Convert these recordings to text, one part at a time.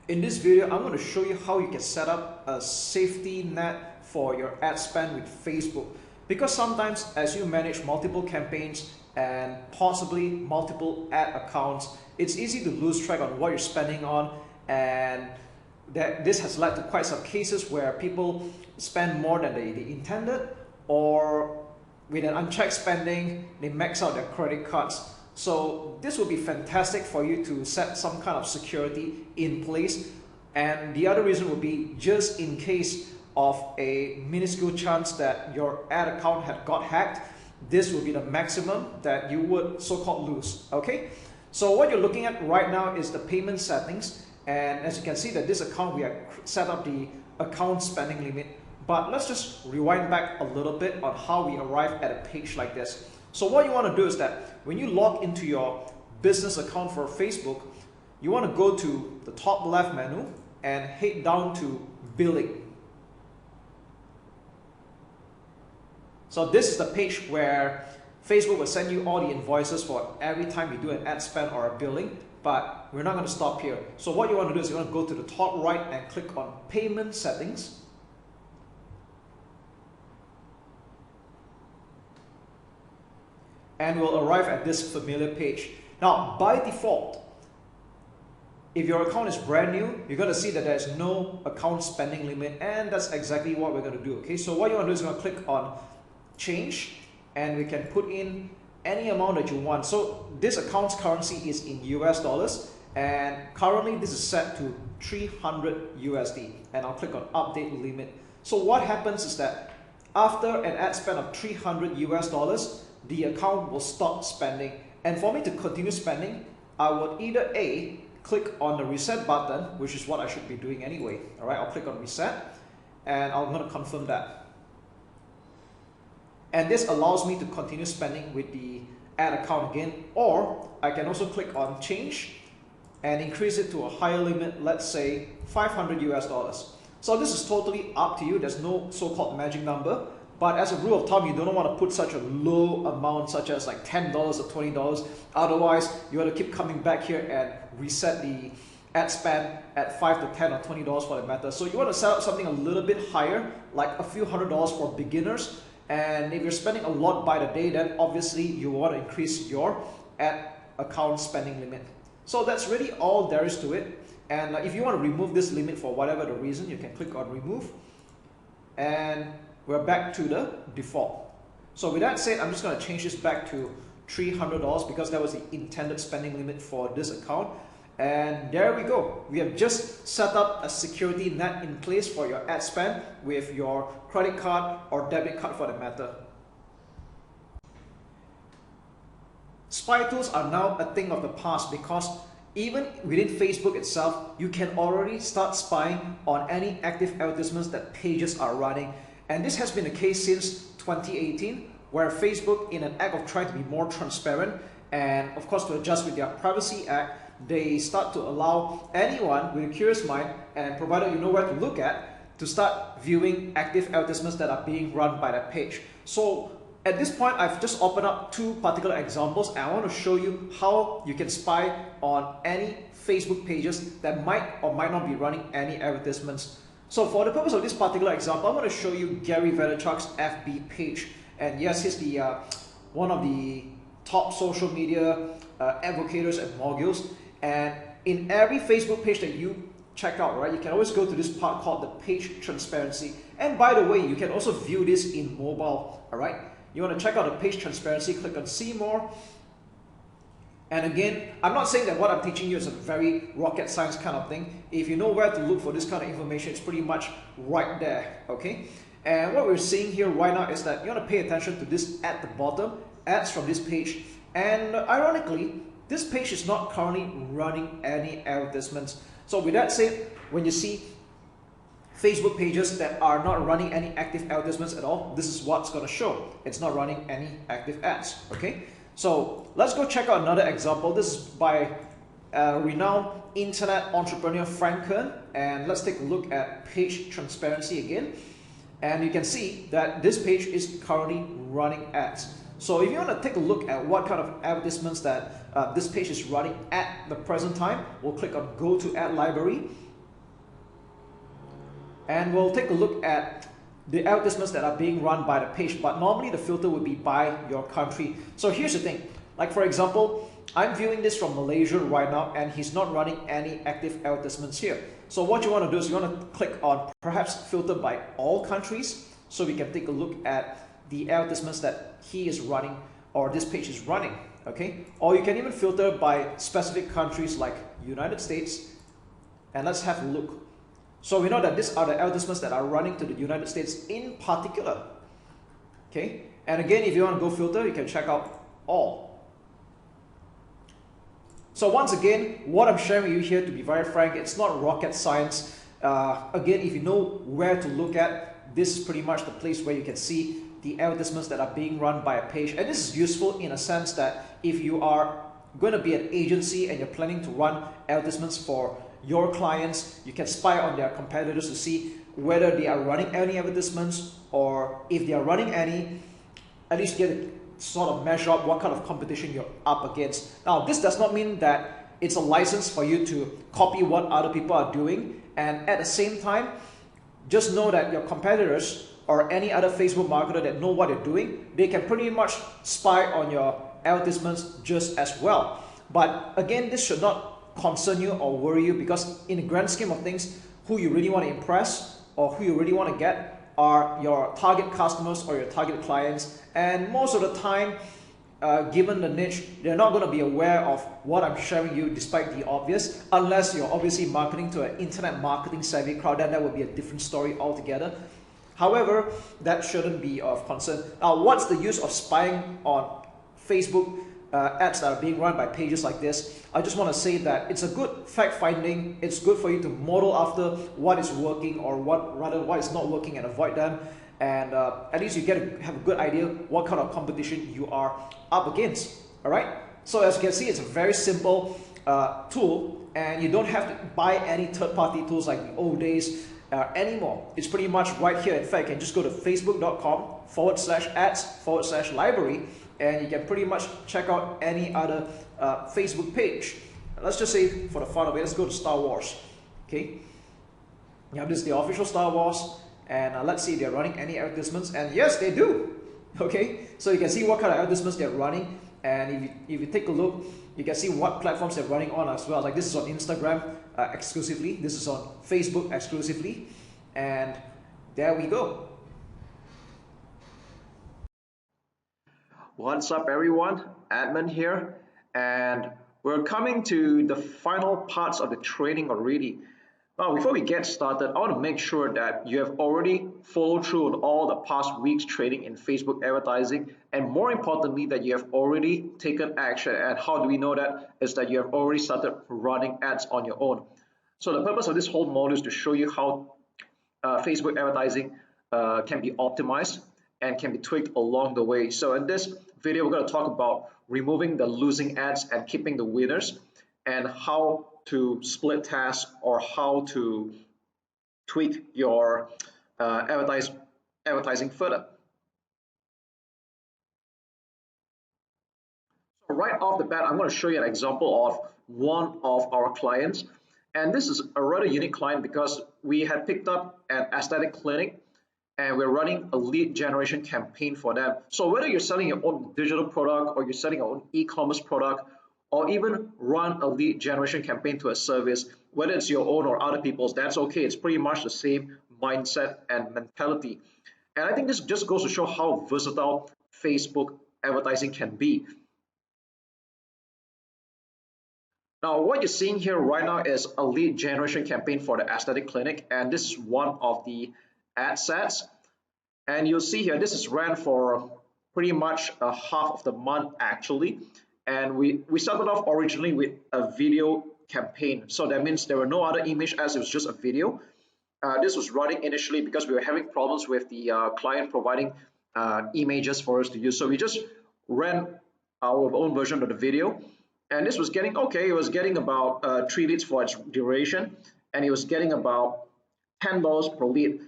In this video, I'm going to show you how you can set up a safety net for your ad spend with Facebook. Because sometimes as you manage multiple campaigns and possibly multiple ad accounts, it's easy to lose track on what you're spending on, and this has led to quite some cases where people spend more than they intended, or with an unchecked spending, they max out their credit cards. So this will be fantastic for you to set some kind of security in place. And the other reason would be just in case of a minuscule chance that your ad account had got hacked, this will be the maximum that you would so-called lose. Okay, so what you're looking at right now is the payment settings, and as you can see that this account we have set up the account spending limit. But let's just rewind back a little bit on how we arrive at a page like this. So what you want to do is that when you log into your business account for Facebook, you want to go to the top left menu and head down to billing. So this is the page where Facebook will send you all the invoices for every time you do an ad spend or a billing, but we're not going to stop here. So what you want to do is you want to go to the top right and click on payment settings. And we'll arrive at this familiar page. Now, by default, if your account is brand new, you're going to see that there's no account spending limit, and that's exactly what we're going to do. Okay, so what you want to do is you're going to click on change, and we can put in any amount that you want. So this account's currency is in US dollars, and currently this is set to 300 USD, and I'll click on update limit. So what happens is that after an ad spend of 300 US dollars, the account will stop spending. And for me to continue spending, I would either A, click on the reset button, which is what I should be doing anyway. All right, I'll click on reset, and I'm going to confirm that. And this allows me to continue spending with the ad account again, or I can also click on change and increase it to a higher limit, let's say 500 US dollars. So this is totally up to you. There's no so-called magic number. But as a rule of thumb, you don't want to put such a low amount, such as like $10 or $20. Otherwise, you have to keep coming back here and reset the ad spend at $5 to $10 or $20 for the matter. So you want to set up something a little bit higher, like a few $100s for beginners. And if you're spending a lot by the day, then obviously you want to increase your ad account spending limit. So that's really all there is to it. And if you want to remove this limit for whatever the reason, you can click on remove. And we're back to the default. So with that said, I'm just going to change this back to $300 because that was the intended spending limit for this account. And there we go. We have just set up a security net in place for your ad spend with your credit card or debit card for the matter. Spy tools are now a thing of the past because even within Facebook itself, you can already start spying on any active advertisements that pages are running. And this has been the case since 2018, where Facebook, in an act of trying to be more transparent and of course to adjust with their Privacy Act, they start to allow anyone with a curious mind, and provided you know where to look at, to start viewing active advertisements that are being run by that page. So at this point, I've just opened up two particular examples, and I want to show you how you can spy on any Facebook pages that might or might not be running any advertisements. So for the purpose of this particular example, I'm going to show you Gary Vaynerchuk's FB page. And yes, he's the one of the top social media advocates and moguls. And in every Facebook page that you check out, right, you can always go to this part called the page transparency. And by the way, you can also view this in mobile. All right, you want to check out the page transparency, click on see more. And again, I'm not saying that what I'm teaching you is a very rocket science kind of thing. If you know where to look for this kind of information, it's pretty much right there, okay? And what we're seeing here right now is that you want to pay attention to this at the bottom, ads from this page. And ironically, this page is not currently running any advertisements. So with that said, when you see Facebook pages that are not running any active advertisements at all, this is what's going to show. It's not running any active ads, okay? So let's go check out another example. This is by renowned internet entrepreneur Frank Kern, and let's take a look at page transparency again. And you can see that this page is currently running ads. So if you want to take a look at what kind of advertisements that this page is running at the present time, we'll click on go to ad library, and we'll take a look at the advertisements that are being run by the page, but normally the filter would be by your country. So here's the thing, like for example, I'm viewing this from Malaysia right now and he's not running any active advertisements here. So what you want to do is you want to click on perhaps filter by all countries so we can take a look at the advertisements that he is running or this page is running, okay? Or you can even filter by specific countries like United States, and let's have a look. So we know that these are the advertisements that are running to the United States in particular, okay? And again, if you want to go filter, you can check out all. So once again, what I'm sharing with you here, to be very frank, it's not rocket science. Again, if you know where to look at, this is pretty much the place where you can see the advertisements that are being run by a page. And this is useful in a sense that if you are going to be an agency and you're planning to run advertisements for your clients, you can spy on their competitors to see whether they are running any advertisements, or if they are running any, at least get a sort of measure up what kind of competition you're up against. Now, this does not mean that it's a license for you to copy what other people are doing, and at the same time, just know that your competitors or any other Facebook marketer that know what they're doing, they can pretty much spy on your advertisements just as well. But again, this should not concern you or worry you, because in the grand scheme of things, who you really want to impress or who you really want to get are your target customers or your target clients. And most of the time, given the niche, they're not going to be aware of what I'm sharing you despite the obvious, unless you're obviously marketing to an internet marketing savvy crowd, then that would be a different story altogether. However, that shouldn't be of concern. Now, what's the use of spying on Facebook ads that are being run by pages like this? I just want to say that it's a good fact finding. It's good for you to model after what is working or what is not working and avoid them. And at least you have a good idea what kind of competition you are up against. All right. So as you can see, it's a very simple tool, and you don't have to buy any third-party tools like the old days anymore. It's pretty much right here. In fact, you can just go to facebook.com/ads/library, and you can pretty much check out any other Facebook page. Let's just say, for the fun of it, let's go to Star Wars. Okay, you have this is the official Star Wars, and let's see if they're running any advertisements, and yes, they do. Okay, so you can see what kind of advertisements they're running, and if you take a look, you can see what platforms they're running on as well. Like this is on Instagram exclusively, this is on Facebook exclusively, and there we go. What's up everyone, Admin here, and we're coming to the final parts of the training already. Now, before we get started, I want to make sure that you have already followed through on all the past weeks training in Facebook advertising, and more importantly, that you have already taken action. And how do we know that? Is that you have already started running ads on your own. So the purpose of this whole module is to show you how Facebook advertising can be optimized and can be tweaked along the way. So in this video, we're going to talk about removing the losing ads and keeping the winners, and how to split tasks or how to tweak your advertising further. So right off the bat, I'm going to show you an example of one of our clients, and this is a rather unique client because we had picked up an aesthetic clinic and we're running a lead generation campaign for them. So whether you're selling your own digital product or you're selling your own e-commerce product, or even run a lead generation campaign to a service, whether it's your own or other people's, that's okay. It's pretty much the same mindset and mentality. And I think this just goes to show how versatile Facebook advertising can be. Now, what you're seeing here right now is a lead generation campaign for the aesthetic clinic, and this is one of the ad sets. And you'll see here, this is ran for pretty much a half of the month actually. And we started off originally with a video campaign. So that means there were no other image ads, it was just a video. This was running initially because we were having problems with the client providing images for us to use. So we just ran our own version of the video. And this was getting okay, it was getting about 3 leads for its duration. And it was getting about $10 per lead.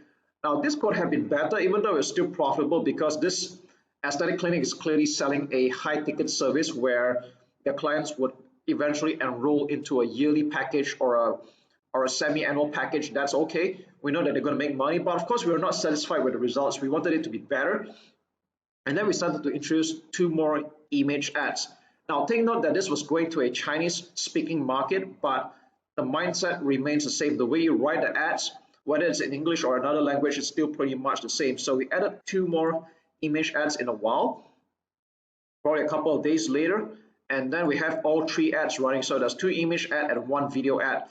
Now this could have been better, even though it's still profitable, because this aesthetic clinic is clearly selling a high ticket service where their clients would eventually enroll into a yearly package or or a semi-annual package, that's okay. We know that they're going to make money, but of course we were not satisfied with the results. We wanted it to be better, and then we started to introduce 2 more image ads. Now take note that this was going to a Chinese speaking market, but the mindset remains the same. The way you write the ads, whether it's in English or another language, is still pretty much the same. So we added 2 more image ads in a while, probably a couple of days later, and then we have all 3 ads running. So there's 2 image ad and 1 video ad.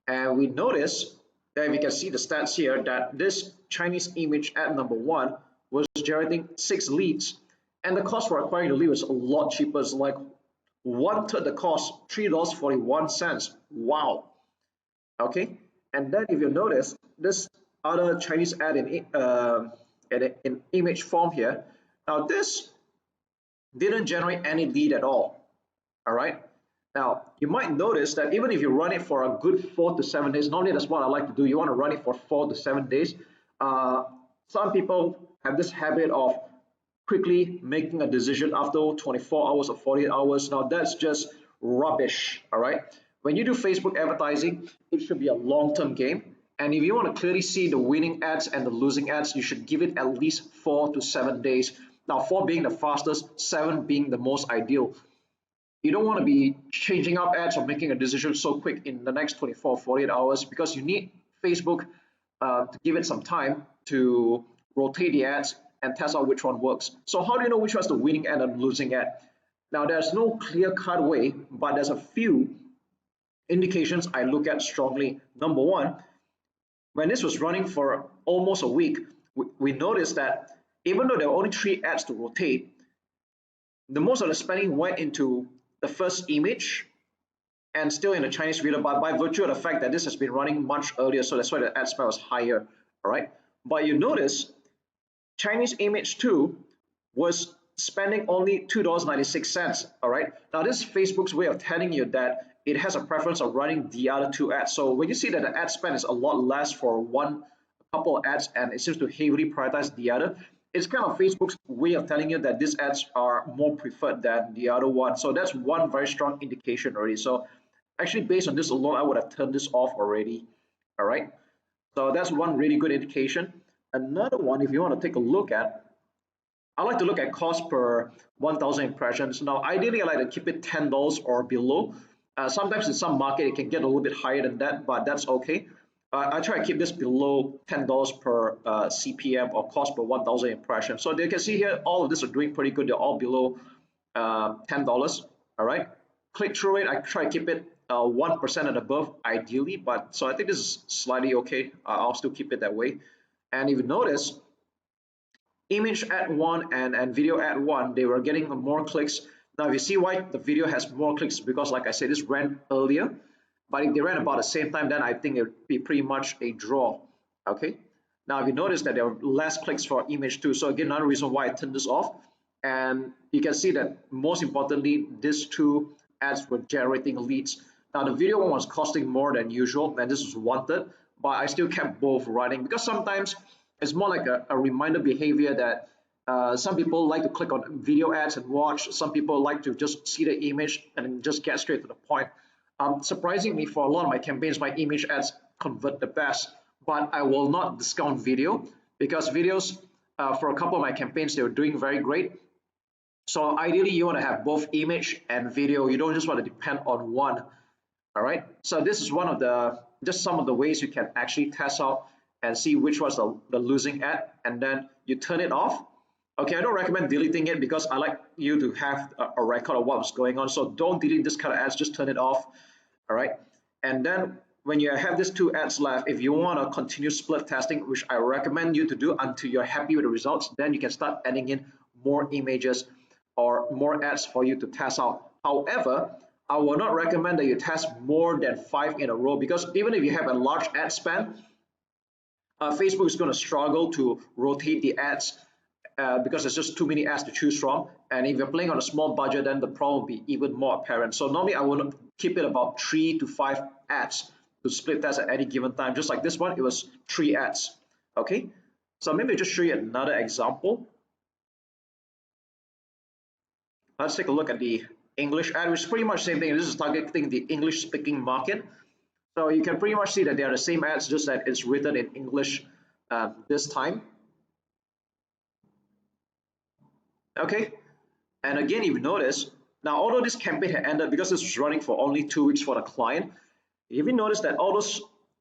And we notice that we can see the stats here that this Chinese image ad number 1 was generating 6 leads, and the cost for acquiring the lead was a lot cheaper. It's like 1/3 the cost, $3.41. Wow. Okay, and then if you notice this other Chinese ad in image form here, now this didn't generate any lead at all right. Now you might notice that even if you run it for a good 4 to 7 days, normally that's what I like to do. You want to run it for 4 to 7 days. Some people have this habit of quickly making a decision after 24 hours or 48 hours. Now that's just rubbish. All right, when you do Facebook advertising, it should be a long-term game, and if you want to clearly see the winning ads and the losing ads, you should give it at least 4 to 7 days. Now 4 being the fastest, 7 being the most ideal. You don't want to be changing up ads or making a decision so quick in the next 24 48 hours, because you need Facebook to give it some time to rotate the ads and test out which one works. So how do you know which one's the winning ad and losing ad? Now there's no clear cut way, but there's a few indications I look at strongly. Number one, when this was running for almost a week, we noticed that even though there were only 3 ads to rotate, the most of the spending went into the first image and still in the Chinese video, but by virtue of the fact that this has been running much earlier, so that's why the ad spend was higher. All right, but you notice Chinese image 2 was spending only $2.96. All right, now this is Facebook's way of telling you that it has a preference of running the other 2 ads. So when you see that the ad spend is a lot less for one couple of ads and it seems to heavily prioritize the other, it's kind of Facebook's way of telling you that these ads are more preferred than the other one. So that's one very strong indication already. So actually based on this alone, I would have turned this off already. All right, so that's one really good indication. Another one, if you want to take a look at, I like to look at cost per 1,000 impressions. Now ideally I like to keep it $10 or below. Sometimes in some market it can get a little bit higher than that, but that's okay. I try to keep this below $10 per CPM, or cost per 1,000 impressions. So you can see here, all of this are doing pretty good. They're all below $10. All right. Click-through rate, I try to keep it 1% and above, ideally. But so I think this is slightly okay. I'll still keep it that way. And if you notice, image ad 1 and video ad 1, they were getting more clicks. Now, if you see why the video has more clicks, because like I said, this ran earlier. But if they ran about the same time, then I think it would be pretty much a draw. Okay. Now, if you notice that there are less clicks for image 2, so again, another reason why I turned this off. And you can see that most importantly, these 2 ads were generating leads. Now, the video one was costing more than usual, and this was wanted, but I still kept both running, because sometimes it's more like a reminder behavior that some people like to click on video ads and watch. Some people like to just see the image and just get straight to the point. Surprisingly, for a lot of my campaigns, my image ads convert the best, but I will not discount video, because videos for a couple of my campaigns, they were doing very great. So ideally you want to have both image and video. You don't just want to depend on one. All right, so this is one of the just some of the ways you can actually test out and see which was the losing ad, and then you turn it off. Okay, I don't recommend deleting it, because I like you to have a record of what was going on. So don't delete this kind of ads, just turn it off. All right, and then when you have these 2 ads left, if you want to continue split testing, which I recommend you to do until you're happy with the results, then you can start adding in more images or more ads for you to test out. However, I will not recommend that you test more than 5 in a row, because even if you have a large ad spend, Facebook is going to struggle to rotate the ads because there's just too many ads to choose from. And if you're playing on a small budget, then the problem will be even more apparent. So normally I will keep it about 3 to 5 ads to split test at any given time. Just like this one, it was 3 ads. Okay, so maybe I'll just show you another example. Let's take a look at the English ad, which is pretty much the same thing. This is targeting the English speaking market. So you can pretty much see that they are the same ads, just that it's written in English this time. Okay, and again, if you notice, now although this campaign had ended because this was running for only 2 weeks for the client, if you notice that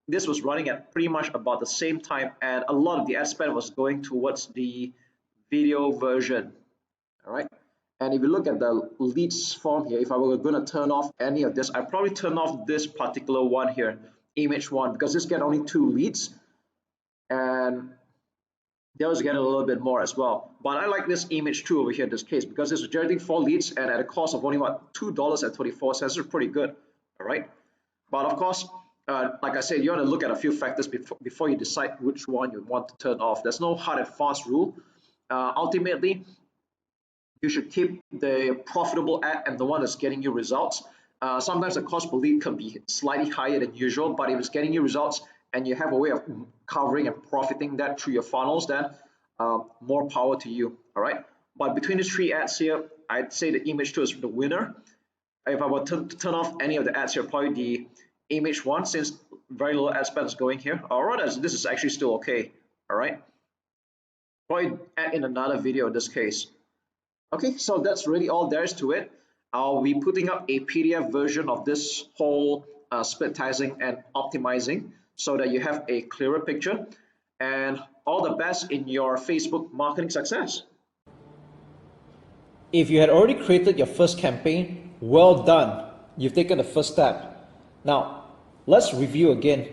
this was running at pretty much about the same time, and a lot of the ad spend was going towards the video version. All right. And if you look at the leads form here, if I were going to turn off any of this, I'd probably turn off this particular one here, image one, because this get only 2 leads, and those get a little bit more as well. But I like this image two over here in this case because it's generating 4 leads and at a cost of only what, $2.24. Is pretty good. All right. But of course, like I said, you want to look at a few factors before you decide which one you want to turn off. There's no hard and fast rule. Ultimately, you should keep the profitable ad and the one that's getting you results. Sometimes the cost per lead can be slightly higher than usual, but if it's getting you results and you have a way of covering and profiting that through your funnels, then more power to you. All right. But between these 3 ads here, I'd say the image 2 is the winner. If I were to turn off any of the ads here, probably the image 1, since very little ad spend is going here. Or this is actually still okay. All right. Probably add in another video in this case. Okay, so that's really all there is to it. I'll be putting up a PDF version of this whole split tasking and optimizing so that you have a clearer picture. And all the best in your Facebook marketing success. If you had already created your first campaign, well done. You've taken the first step. Now, let's review again.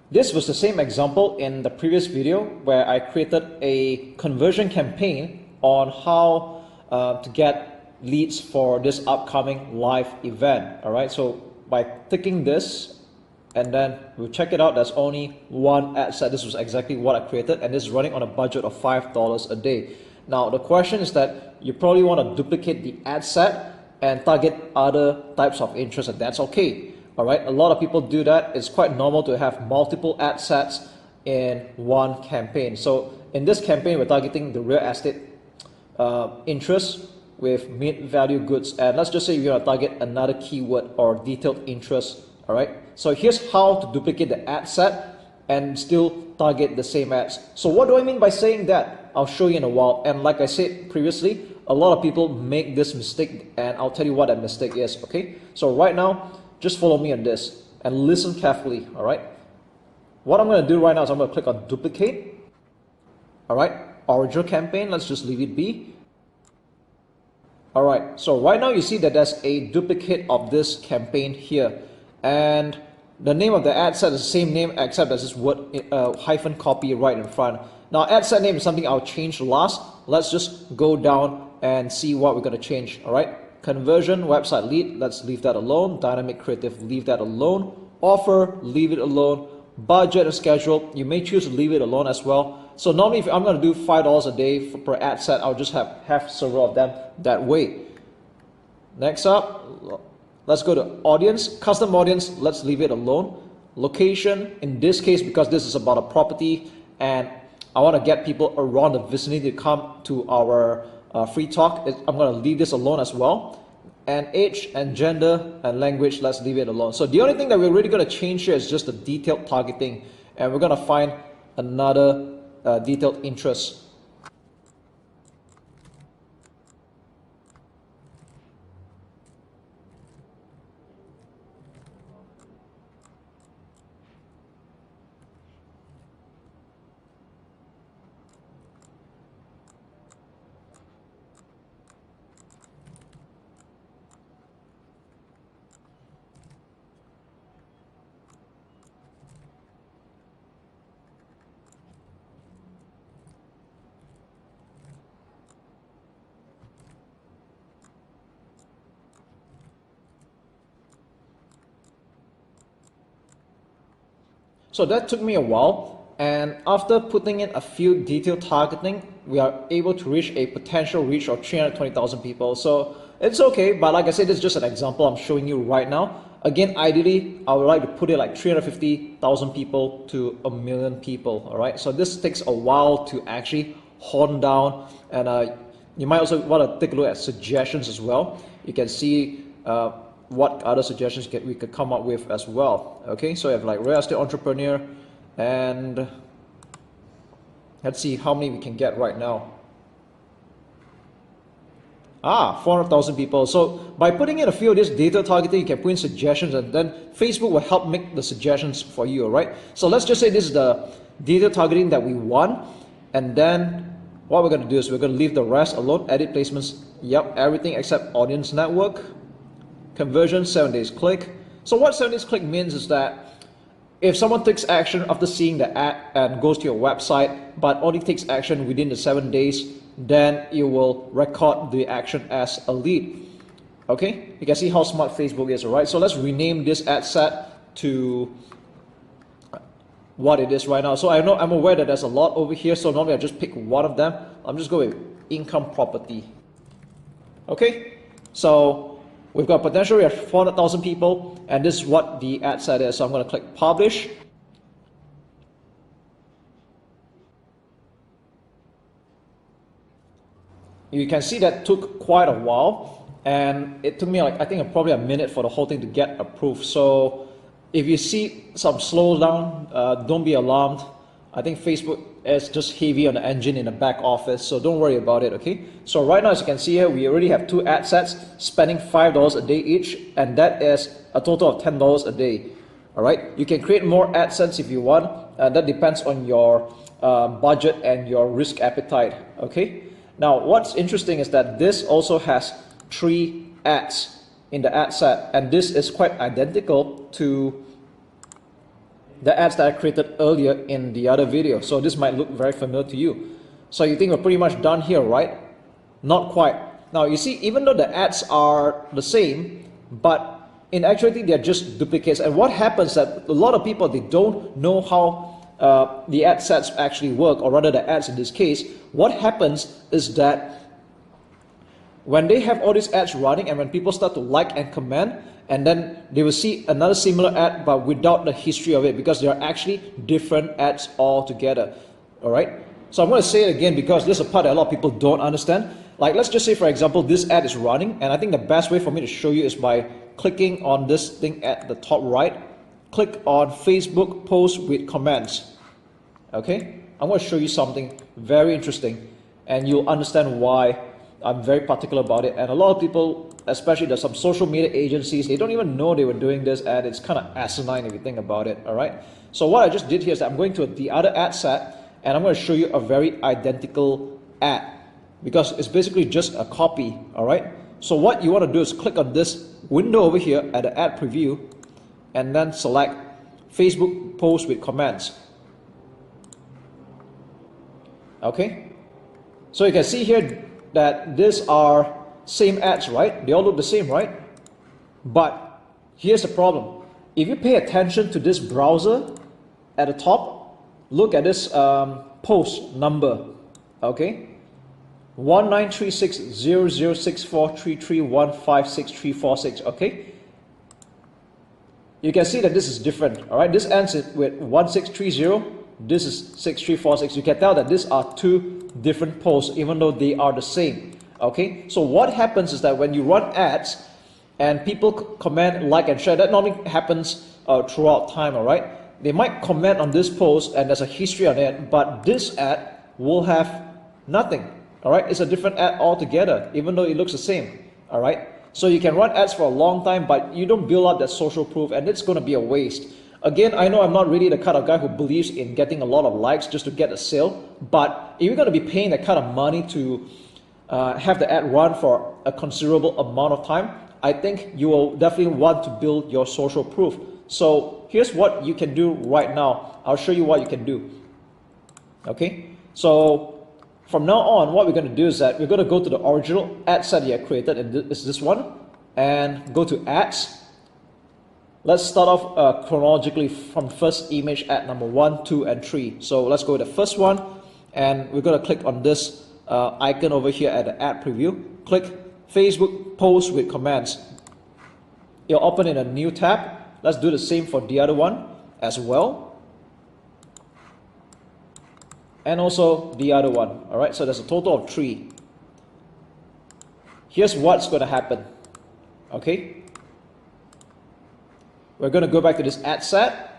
This was the same example in the previous video where I created a conversion campaign on how to get leads for this upcoming live event. All right, so by ticking this, and then we'll check it out, there's only one ad set. This was exactly what I created, and this is running on a budget of $5 a day. Now the question is that you probably want to duplicate the ad set and target other types of interest, and that's okay. All right, a lot of people do that. It's quite normal to have multiple ad sets in one campaign. So in this campaign, we're targeting the real estate interest with mid-value goods, and let's just say you're gonna target another keyword or detailed interest. All right, so here's how to duplicate the ad set and still target the same ads. So what do I mean by saying that? I'll show you in a while. And like I said previously, a lot of people make this mistake, and I'll tell you what that mistake is. Okay, so right now, just follow me on this and listen carefully. All right, what I'm going to do right now is I'm going to click on duplicate. All right, original campaign, let's just leave it be. All right, so right now you see that there's a duplicate of this campaign here, and the name of the ad set is the same name except there's this word hyphen copy right in front. Now ad set name is something I'll change last. Let's just go down and see what we're going to change. All right, conversion website lead, let's leave that alone. Dynamic creative, leave that alone. Offer, leave it alone. Budget and schedule, you may choose to leave it alone as well. So normally if I'm going to do $5 a day per ad set, I'll just have several of them that way. Next up, let's go to audience, custom audience, let's leave it alone. Location, in this case, because this is about a property and I want to get people around the vicinity to come to our free talk, I'm going to leave this alone as well. And age and gender and language, let's leave it alone. So the only thing that we're really going to change here is just the detailed targeting, and we're going to find another detailed interest. So that took me a while, and after putting in a few detailed targeting, we are able to reach a potential reach of 320,000 people. So it's okay, but like I said, this is just an example I'm showing you right now. Again, ideally, I would like to put it like 350,000 people to 1 million people, all right? So this takes a while to actually hone down, and you might also want to take a look at suggestions as well. You can see what other suggestions we could come up with as well. Okay, so you have like real estate entrepreneur, and let's see how many we can get right now. 400,000 people. So by putting in a few of this data targeting, you can put in suggestions, and then Facebook will help make the suggestions for you, all right? So let's just say this is the data targeting that we want, and then what we're going to do is we're going to leave the rest alone. Edit placements, yep, everything except audience network. Conversion, 7 days click. So what 7 days click means is that if someone takes action after seeing the ad and goes to your website, but only takes action within the 7 days, then you will record the action as a lead. Okay, you can see how smart Facebook is, right? So let's rename this ad set to what it is right now. So I'm aware that there's a lot over here, so normally I just pick one of them. I'm just going with income property. Okay, so we've got potential, we have 400,000 people, and this is what the ad set is. So I'm going to click publish. You can see that took quite a while, and it took me like, I think probably a minute for the whole thing to get approved. So if you see some slowdown, don't be alarmed. I think Facebook is just heavy on the engine in the back office, so don't worry about it, okay? So right now, as you can see here, we already have 2 ad sets spending $5 a day each, and that is a total of $10 a day, all right? You can create more ad sets if you want, and that depends on your budget and your risk appetite, okay? Now, what's interesting is that this also has 3 ads in the ad set, and this is quite identical to the ads that I created earlier in the other video. So this might look very familiar to you. So you think we're pretty much done here, right? Not quite. Now you see, even though the ads are the same, but in actuality they're just duplicates. And what happens is that a lot of people, they don't know how the ad sets actually work, or rather the ads in this case. What happens is that when they have all these ads running, and when people start to like and comment, and then they will see another similar ad but without the history of it, because they are actually different ads altogether. All right, so I'm going to say it again because this is a part that a lot of people don't understand. Like, let's just say, for example, this ad is running, and I think the best way for me to show you is by clicking on this thing at the top right. Click on Facebook post with comments. Okay, I'm going to show you something very interesting, and you'll understand why I'm very particular about it. And a lot of people, especially there's some social media agencies, they don't even know they were doing this ad. It's kind of asinine if you think about it, all right? So what I just did here is that I'm going to the other ad set, and I'm going to show you a very identical ad, because it's basically just a copy, all right? So what you want to do is click on this window over here at the ad preview, and then select Facebook post with comments. Okay? So you can see here that these are same ads, right? They all look the same, right? But here's the problem. If you pay attention to this browser at the top, look at this post number, okay? 1936006433156346, okay? You can see that this is different, all right? This ends with 1630, this is 6346. You can tell that these are 2 different posts, even though they are the same. Okay, so what happens is that when you run ads and people comment, like, and share, that normally happens throughout time, all right? They might comment on this post and there's a history on it, but this ad will have nothing, all right? It's a different ad altogether, even though it looks the same, all right? So you can run ads for a long time, but you don't build up that social proof, and it's going to be a waste. Again, I know I'm not really the kind of guy who believes in getting a lot of likes just to get a sale, but if you're going to be paying that kind of money to have the ad run for a considerable amount of time, I think you will definitely want to build your social proof. So here's what you can do right now. I'll show you what you can do. Okay, so from now on, what we're going to do is that we're going to go to the original ad set you have created, and it's this one, and go to ads. Let's start off chronologically from first image ad number 1, 2, and 3. So let's go to the first one, and we're going to click on this icon over here at the ad preview. Click Facebook post with comments. It'll open in a new tab. Let's do the same for the other one as well, and also the other one. All right, so there's a total of 3. Here's what's going to happen. Okay, we're going to go back to this ad set.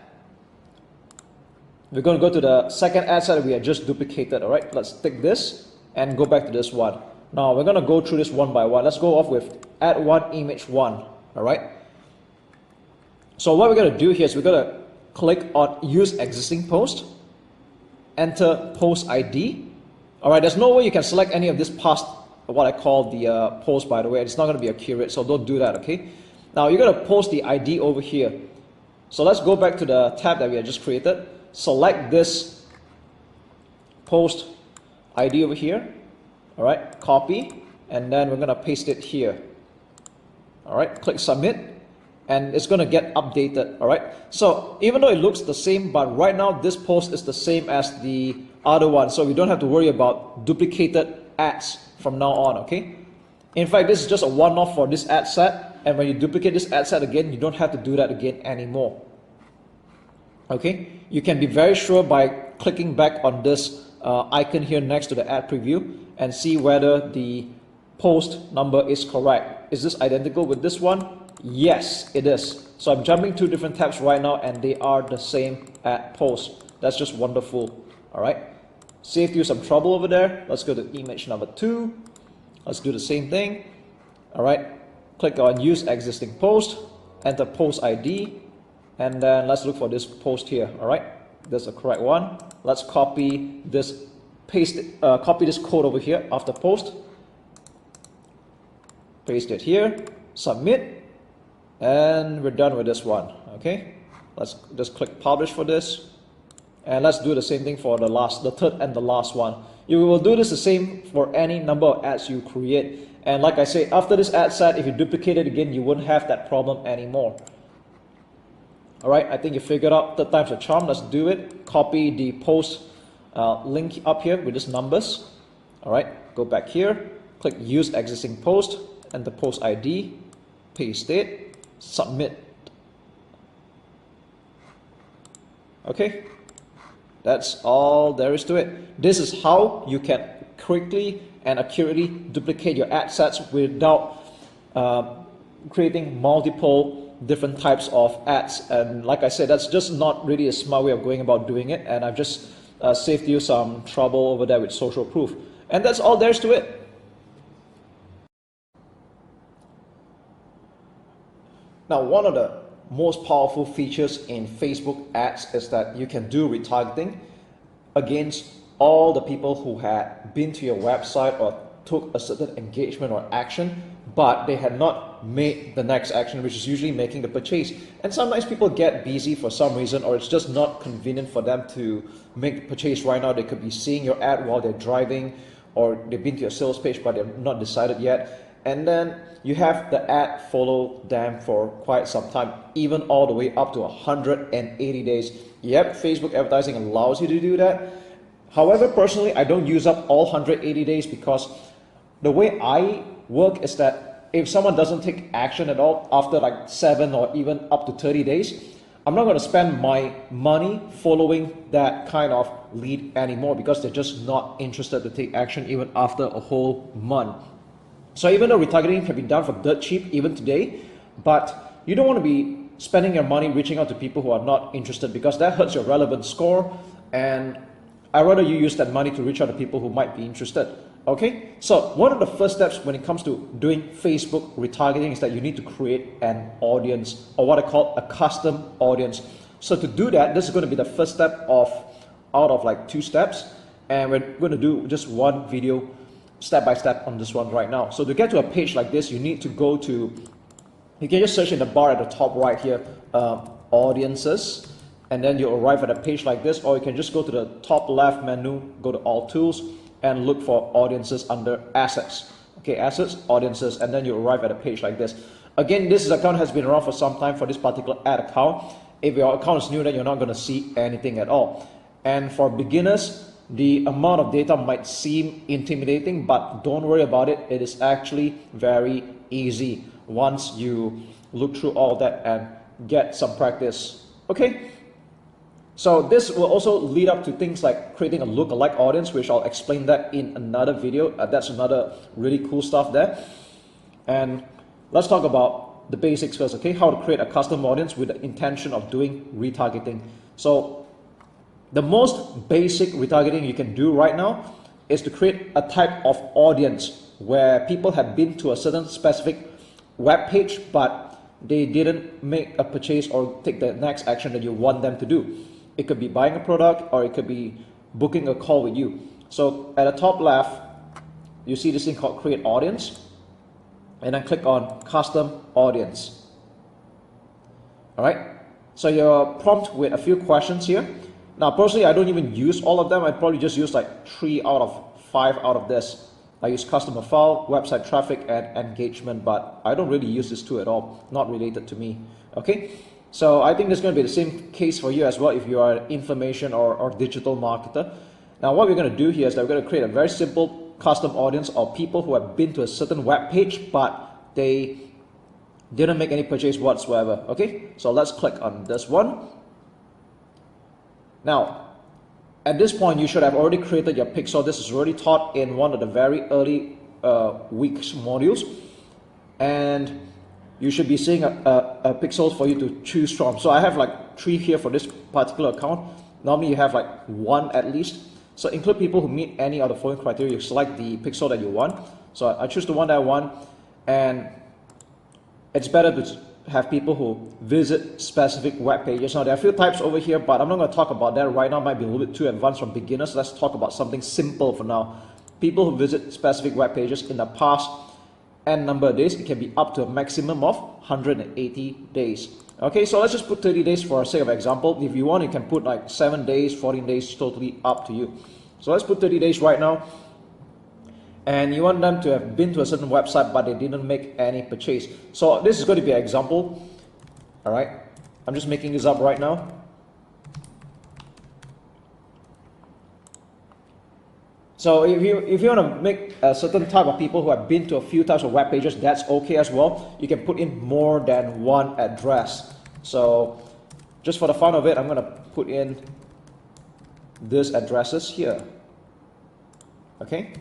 We're going to go to the second ad set that we had just duplicated. All right, let's take this and go back to this one. Now we're going to go through this one by one. Let's go off with add one image one. All right. So what we're going to do here is we're going to click on use existing post, enter post ID. All right, there's no way you can select any of this past, what I call the post, by the way. It's not going to be accurate, so don't do that, okay? Now you're going to post the ID over here. So let's go back to the tab that we had just created. Select this post ID over here. All right, copy, and then we're going to paste it here. All right, click submit, and it's going to get updated. All right, so even though it looks the same, but right now this post is the same as the other one, so we don't have to worry about duplicated ads from now on. Okay, in fact, this is just a one-off for this ad set, and when you duplicate this ad set again, you don't have to do that again anymore. Okay, you can be very sure by clicking back on this icon here next to the ad preview and see whether the post number is correct. Is this identical with this one? Yes, it is. So I'm jumping two different tabs right now, and they are the same ad post. That's just wonderful. All right, saved you some trouble over there. Let's go to image number 2. Let's do the same thing. All right, click on use existing post, enter post ID, and then let's look for this post here. All right, that's the correct one. Let's copy this, paste it, copy this code over here after post, paste it here, submit, and we're done with this one. Okay, let's just click publish for this, and let's do the same thing for the third and the last one. You will do this the same for any number of ads you create, and like I say, after this ad set, if you duplicate it again, you won't have that problem anymore. All right, I think you figured out third time's a charm. Let's do it. Copy the post link up here with these numbers. All right, go back here, click use existing post, enter post ID, paste it, submit. Okay, that's all there is to it. This is how you can quickly and accurately duplicate your ad sets without creating multiple different types of ads. And like I said, that's just not really a smart way of going about doing it, and I've just saved you some trouble over there with social proof. And that's all there is to it. Now, one of the most powerful features in Facebook ads is that you can do retargeting against all the people who had been to your website or took a certain engagement or action, but they had not made the next action, which is usually making the purchase. And sometimes people get busy for some reason, or it's just not convenient for them to make the purchase right now. They could be seeing your ad while they're driving, or they've been to your sales page but they're not decided yet. And then you have the ad follow them for quite some time, even all the way up to 180 days. Yep, Facebook advertising allows you to do that. However, personally, I don't use up all 180 days, because the way I work is that if someone doesn't take action at all after like 7 or even up to 30 days, I'm not going to spend my money following that kind of lead anymore, because they're just not interested to take action even after a whole month. So even though retargeting can be done for dirt cheap even today, but you don't want to be spending your money reaching out to people who are not interested, because that hurts your relevance score, and I'd rather you use that money to reach out to people who might be interested. Okay, so one of the first steps when it comes to doing Facebook retargeting is that you need to create an audience, or what I call a custom audience. So to do that, this is going to be the first step out of like 2 steps, and we're going to do just one video step by step on this one right now. So to get to a page like this, you need to go to, you can just search in the bar at the top right here, audiences, and then you'll arrive at a page like this, or you can just go to the top left menu, go to all tools, and look for audiences under assets. Okay, assets, audiences, and then you arrive at a page like this. Again, this account has been around for some time for this particular ad account. If your account is new, then you're not going to see anything at all. And for beginners, the amount of data might seem intimidating, but don't worry about it. It is actually very easy once you look through all that and get some practice. Okay. So this will also lead up to things like creating a lookalike audience, which I'll explain that in another video. That's another really cool stuff there. And let's talk about the basics first, okay? How to create a custom audience with the intention of doing retargeting. So the most basic retargeting you can do right now is to create a type of audience where people have been to a certain specific web page, but they didn't make a purchase or take the next action that you want them to do. It could be buying a product, or it could be booking a call with you. So at the top left, you see this thing called create audience, and then click on custom audience. All right, so you're prompted with a few questions here. Now personally, I don't even use all of them. I probably just use like 3 out of 5 out of this. I use customer file, website traffic, and engagement, but I don't really use this two at all, not related to me. Okay, so I think this is going to be the same case for you as well if you are an information or digital marketer. Now what we're going to do here is that we're going to create a very simple custom audience of people who have been to a certain web page, but they didn't make any purchase whatsoever. Okay, so let's click on this one. Now at this point, you should have already created your pixel. This is already taught in one of the very early weeks modules, and you should be seeing a pixel for you to choose from. So I have like 3 here for this particular account. Normally you have like 1 at least. So include people who meet any of the following criteria. You select the pixel that you want. So I choose the one that I want, and it's better to have people who visit specific web pages. Now there are a few types over here, but I'm not going to talk about that right now. It might be a little bit too advanced for beginners. Let's talk about something simple for now. People who visit specific web pages in the past n number of days. It can be up to a maximum of 180 days. Okay, so let's just put 30 days for the sake of example. If you want, you can put like 7 days, 14 days, totally up to you. So let's put 30 days right now. And you want them to have been to a certain website, but they didn't make any purchase. So this is going to be an example. All right, I'm just making this up right now. So if you want to make a certain type of people who have been to a few types of web pages, that's okay as well. You can put in more than one address. So just for the fun of it, I'm going to put in these addresses here. Okay.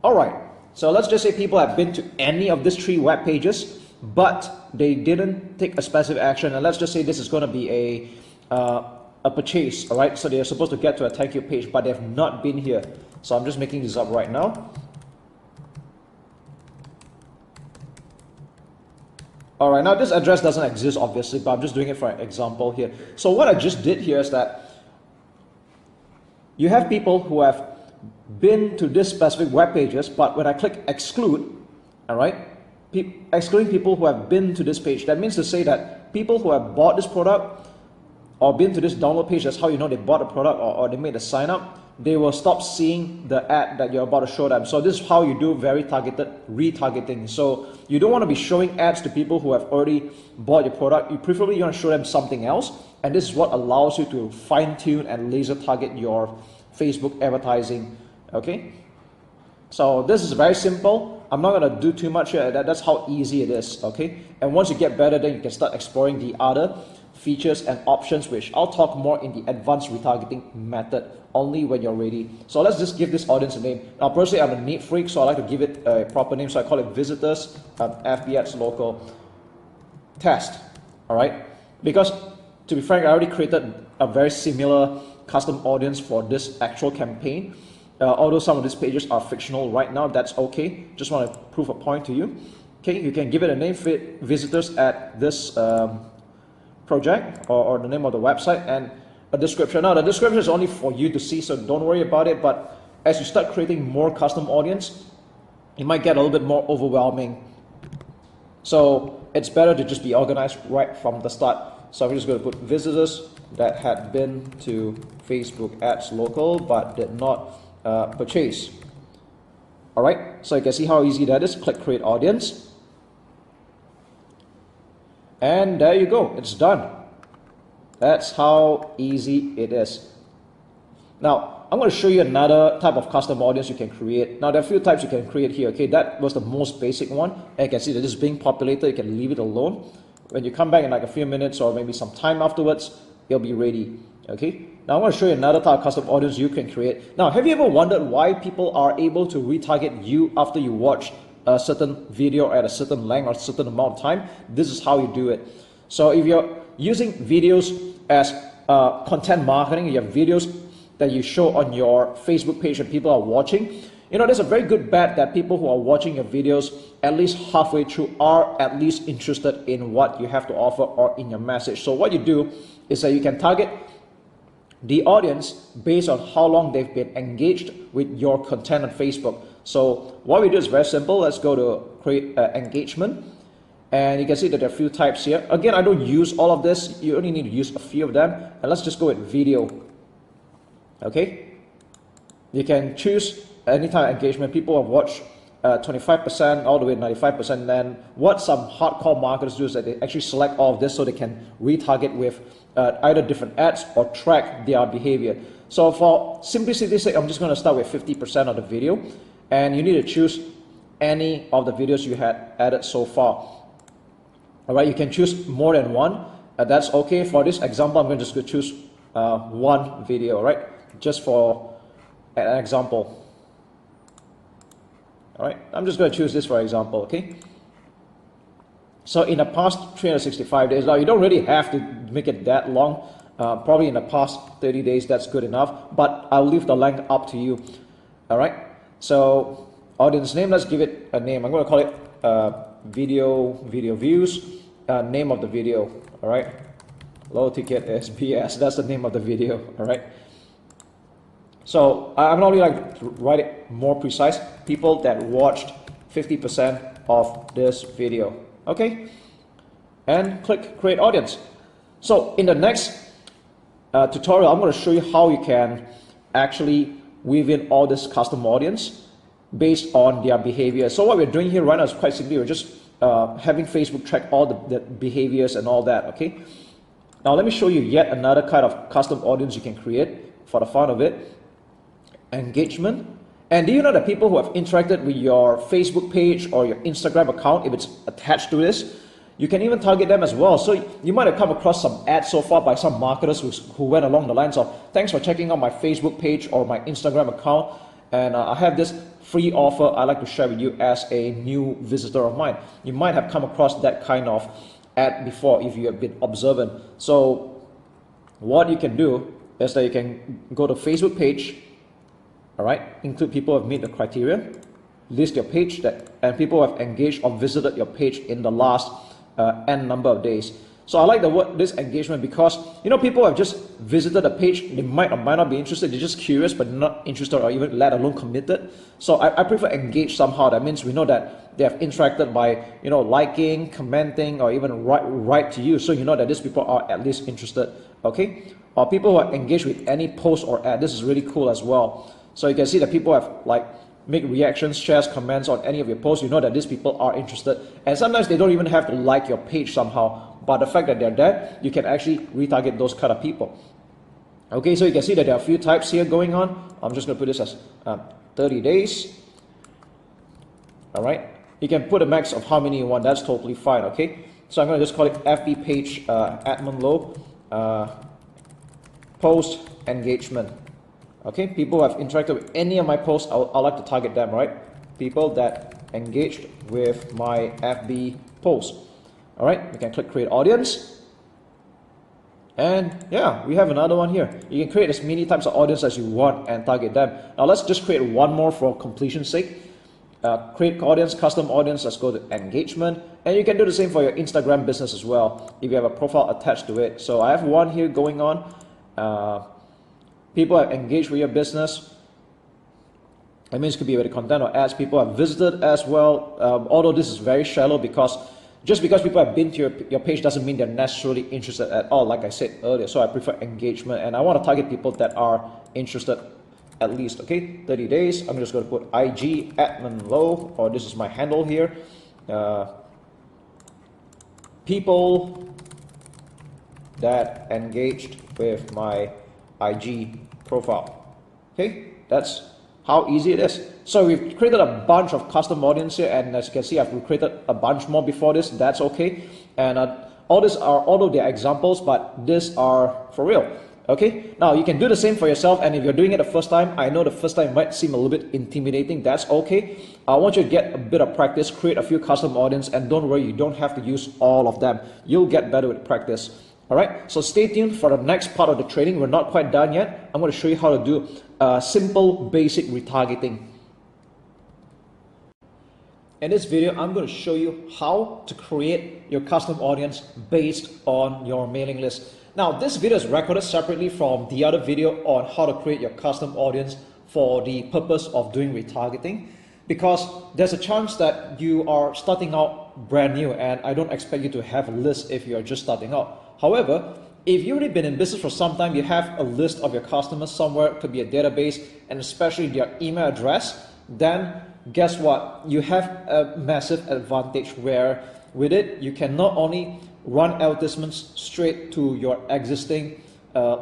Alright, so let's just say people have been to any of these 3 web pages, but they didn't take a specific action, and let's just say this is going to be a purchase. Alright, so they're supposed to get to a thank you page, but they have not been here. So I'm just making this up right now. Alright, now this address doesn't exist obviously, but I'm just doing it for an example here. So what I just did here is that you have people who have been to this specific web pages, but when I click exclude, all right, excluding people who have been to this page, that means to say that people who have bought this product or been to this download page, that's how you know they bought a product or they made a sign up, they will stop seeing the ad that you're about to show them. So this is how you do very targeted retargeting. So you don't want to be showing ads to people who have already bought your product. You preferably want to show them something else, and this is what allows you to fine tune and laser target your Facebook advertising. Okay, so this is very simple. I'm not going to do too much here. That's how easy it is. Okay, and once you get better, then you can start exploring the other features and options, which I'll talk more in the advanced retargeting method only when you're ready. So let's just give this audience a name. Now personally, I'm a neat freak, so I like to give it a proper name, so I call it visitors fbads local test. All right, because to be frank, I already created a very similar custom audience for this actual campaign. Although some of these pages are fictional right now, that's okay. Just want to prove a point to you. Okay, you can give it a name, visitors at this project, or the name of the website, and a description. Now the description is only for you to see, so don't worry about it, but as you start creating more custom audience, it might get a little bit more overwhelming. So it's better to just be organized right from the start. So I'm just going to put visitors that had been to Facebook ads local but did not purchase. Alright, so you can see how easy that is. Click create audience, and there you go, it's done. That's how easy it is. Now I'm going to show you another type of custom audience you can create. Now there are a few types you can create here. Okay, that was the most basic one, and you can see that this is being populated. You can leave it alone. When you come back in like a few minutes or maybe some time afterwards, it'll be ready. Okay, Now I'm going to show you another type of custom audience you can create. Now, have you ever wondered why people are able to retarget you after you watch a certain video at a certain length or a certain amount of time? This is how you do it. So if you're using videos as content marketing, you have videos that you show on your Facebook page and people are watching, there's a very good bet that people who are watching your videos at least halfway through are at least interested in what you have to offer or in your message. So what you do is that you can target the audience based on how long they've been engaged with your content on Facebook. So what we do is very simple. Let's go to create engagement. And you can see that there are a few types here. Again, I don't use all of this. You only need to use a few of them. And let's just go with video. Okay. You can choose any type of engagement. People have watched 25% all the way to 95%. Then what some hardcore marketers do is that they actually select all of this so they can retarget with either different ads or track their behavior. So for simplicity's sake, I'm just going to start with 50% of the video, and you need to choose any of the videos you had added so far. All right, you can choose more than one. That's okay. For this example, I'm going to just choose one video, all right, just for an example. All right, I'm just going to choose this for example, okay? So in the past 365 days, now you don't really have to make it that long. Probably in the past 30 days, that's good enough, but I'll leave the length up to you. All right, so audience name, let's give it a name. I'm going to call it video views, name of the video. All right, low ticket SBS, that's the name of the video. All right, so I'm only like to write it more precise, people that watched 50% of this video. Okay, and click create audience. So in the next tutorial, I'm going to show you how you can actually weave in all this custom audience based on their behavior. So what we're doing here right now is quite simply, we're just having Facebook track all the behaviors and all that. Okay, now let me show you yet another kind of custom audience you can create for the fun of it. Engagement. And do you know that people who have interacted with your Facebook page or your Instagram account, if it's attached to this, you can even target them as well. So you might have come across some ads so far by some marketers who went along the lines of, thanks for checking out my Facebook page or my Instagram account, and I have this free offer I'd like to share with you as a new visitor of mine. You might have come across that kind of ad before if you have been observant. So what you can do is that you can go to Facebook page, all right, include people who have met the criteria, list your page and people who have engaged or visited your page in the last n number of days. So I like the word this engagement because people have just visited a page, they might or might not be interested, they're just curious but not interested or even let alone committed. So I prefer engage somehow. That means we know that they have interacted by liking, commenting, or even write to you, so you know that these people are at least interested. Okay, or people who are engaged with any post or ad. This is really cool as well. So you can see that people have make reactions, shares, comments on any of your posts. You know that these people are interested, and sometimes they don't even have to like your page somehow, but the fact that they're there, you can actually retarget those kind of people. Okay, so you can see that there are a few types here going on. I'm just going to put this as 30 days. All right, you can put a max of how many you want. That's totally fine. Okay, so I'm going to just call it FB page admin low post engagement. Okay, people who have interacted with any of my posts, I like to target them, right? People that engaged with my FB post. All right, you can click create audience. And yeah, we have another one here. You can create as many types of audience as you want and target them. Now let's just create one more for completion's sake. Create audience, custom audience, let's go to engagement. And you can do the same for your Instagram business as well, if you have a profile attached to it. So I have one here going on. People have engaged with your business. It means it could be with the content or ads. People have visited as well. Although this is very shallow, because just because people have been to your page doesn't mean they're necessarily interested at all, like I said earlier. So I prefer engagement, and I want to target people that are interested at least. Okay, 30 days. I'm just going to put IG admin low, or this is my handle here. People that engaged with my IG profile. Okay, that's how easy it is. So we've created a bunch of custom audience here, and as you can see, I've created a bunch more before this. That's okay. And all these are, although they're examples, but these are for real. Okay, now you can do the same for yourself, and if you're doing it the first time, I know the first time might seem a little bit intimidating, that's okay. I want you to get a bit of practice, create a few custom audience, and don't worry, you don't have to use all of them. You'll get better with practice. All right, so stay tuned for the next part of the training. We're not quite done yet. I'm going to show you how to do simple, basic retargeting. In this video, I'm going to show you how to create your custom audience based on your mailing list. Now, this video is recorded separately from the other video on how to create your custom audience for the purpose of doing retargeting, because there's a chance that you are starting out brand new, and I don't expect you to have a list if you're just starting out. However, if you've already been in business for some time, you have a list of your customers somewhere, it could be a database, and especially their email address, then guess what? You have a massive advantage where with it, you can not only run advertisements straight to your existing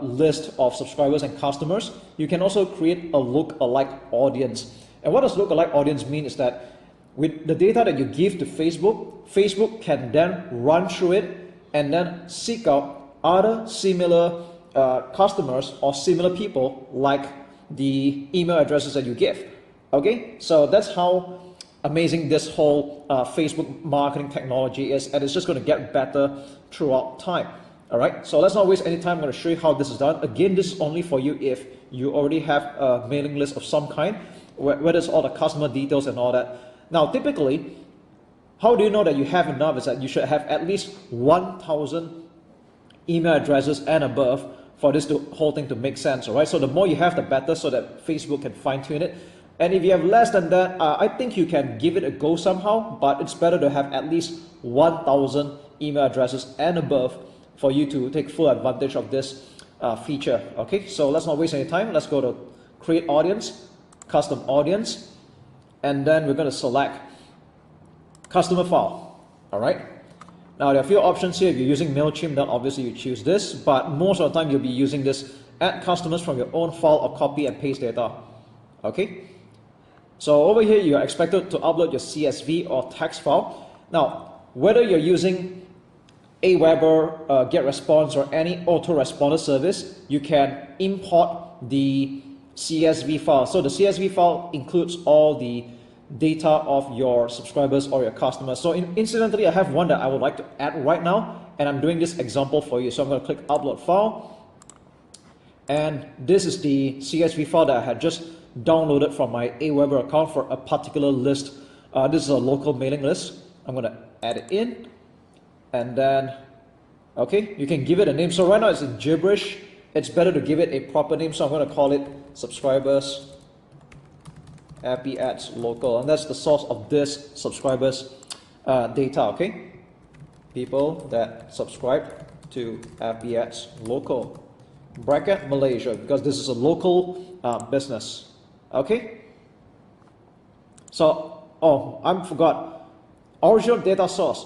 list of subscribers and customers, you can also create a look-alike audience. And what does look-alike audience mean is that with the data that you give to Facebook, Facebook can then run through it and then seek out other similar customers or similar people like the email addresses that you give. Okay, so that's how amazing this whole Facebook marketing technology is, and it's just going to get better throughout time. All right, so let's not waste any time. I'm going to show you how this is done. Again, this is only for you if you already have a mailing list of some kind, where there's all the customer details and all that. Now, typically, how do you know that you have enough? Is that you should have at least 1,000 email addresses and above for this whole thing to make sense. All right, so the more you have, the better, so that Facebook can fine-tune it. And if you have less than that, I think you can give it a go somehow, but it's better to have at least 1,000 email addresses and above for you to take full advantage of this feature. Okay, so let's not waste any time. Let's go to create audience, custom audience, and then we're going to select customer file. All right, now there are a few options here. If you're using MailChimp, then obviously you choose this, but most of the time you'll be using this add customers from your own file or copy and paste data. Okay. So over here, you are expected to upload your CSV or text file. Now, whether you're using Aweber, GetResponse, or any autoresponder service, you can import the CSV file. So the CSV file includes all the data of your subscribers or your customers. So incidentally, I have one that I would like to add right now, and I'm doing this example for you. So I'm going to click Upload File, and this is the CSV file that I had just downloaded from my Aweber account for a particular list. This is a local mailing list. I'm going to add it in, and then okay, you can give it a name. So right now it's in gibberish. It's better to give it a proper name, so I'm going to call it subscribers fbads local, and that's the source of this subscribers data. Okay, people that subscribe to fbads local, bracket Malaysia, because this is a local business. Okay, so I forgot original data source.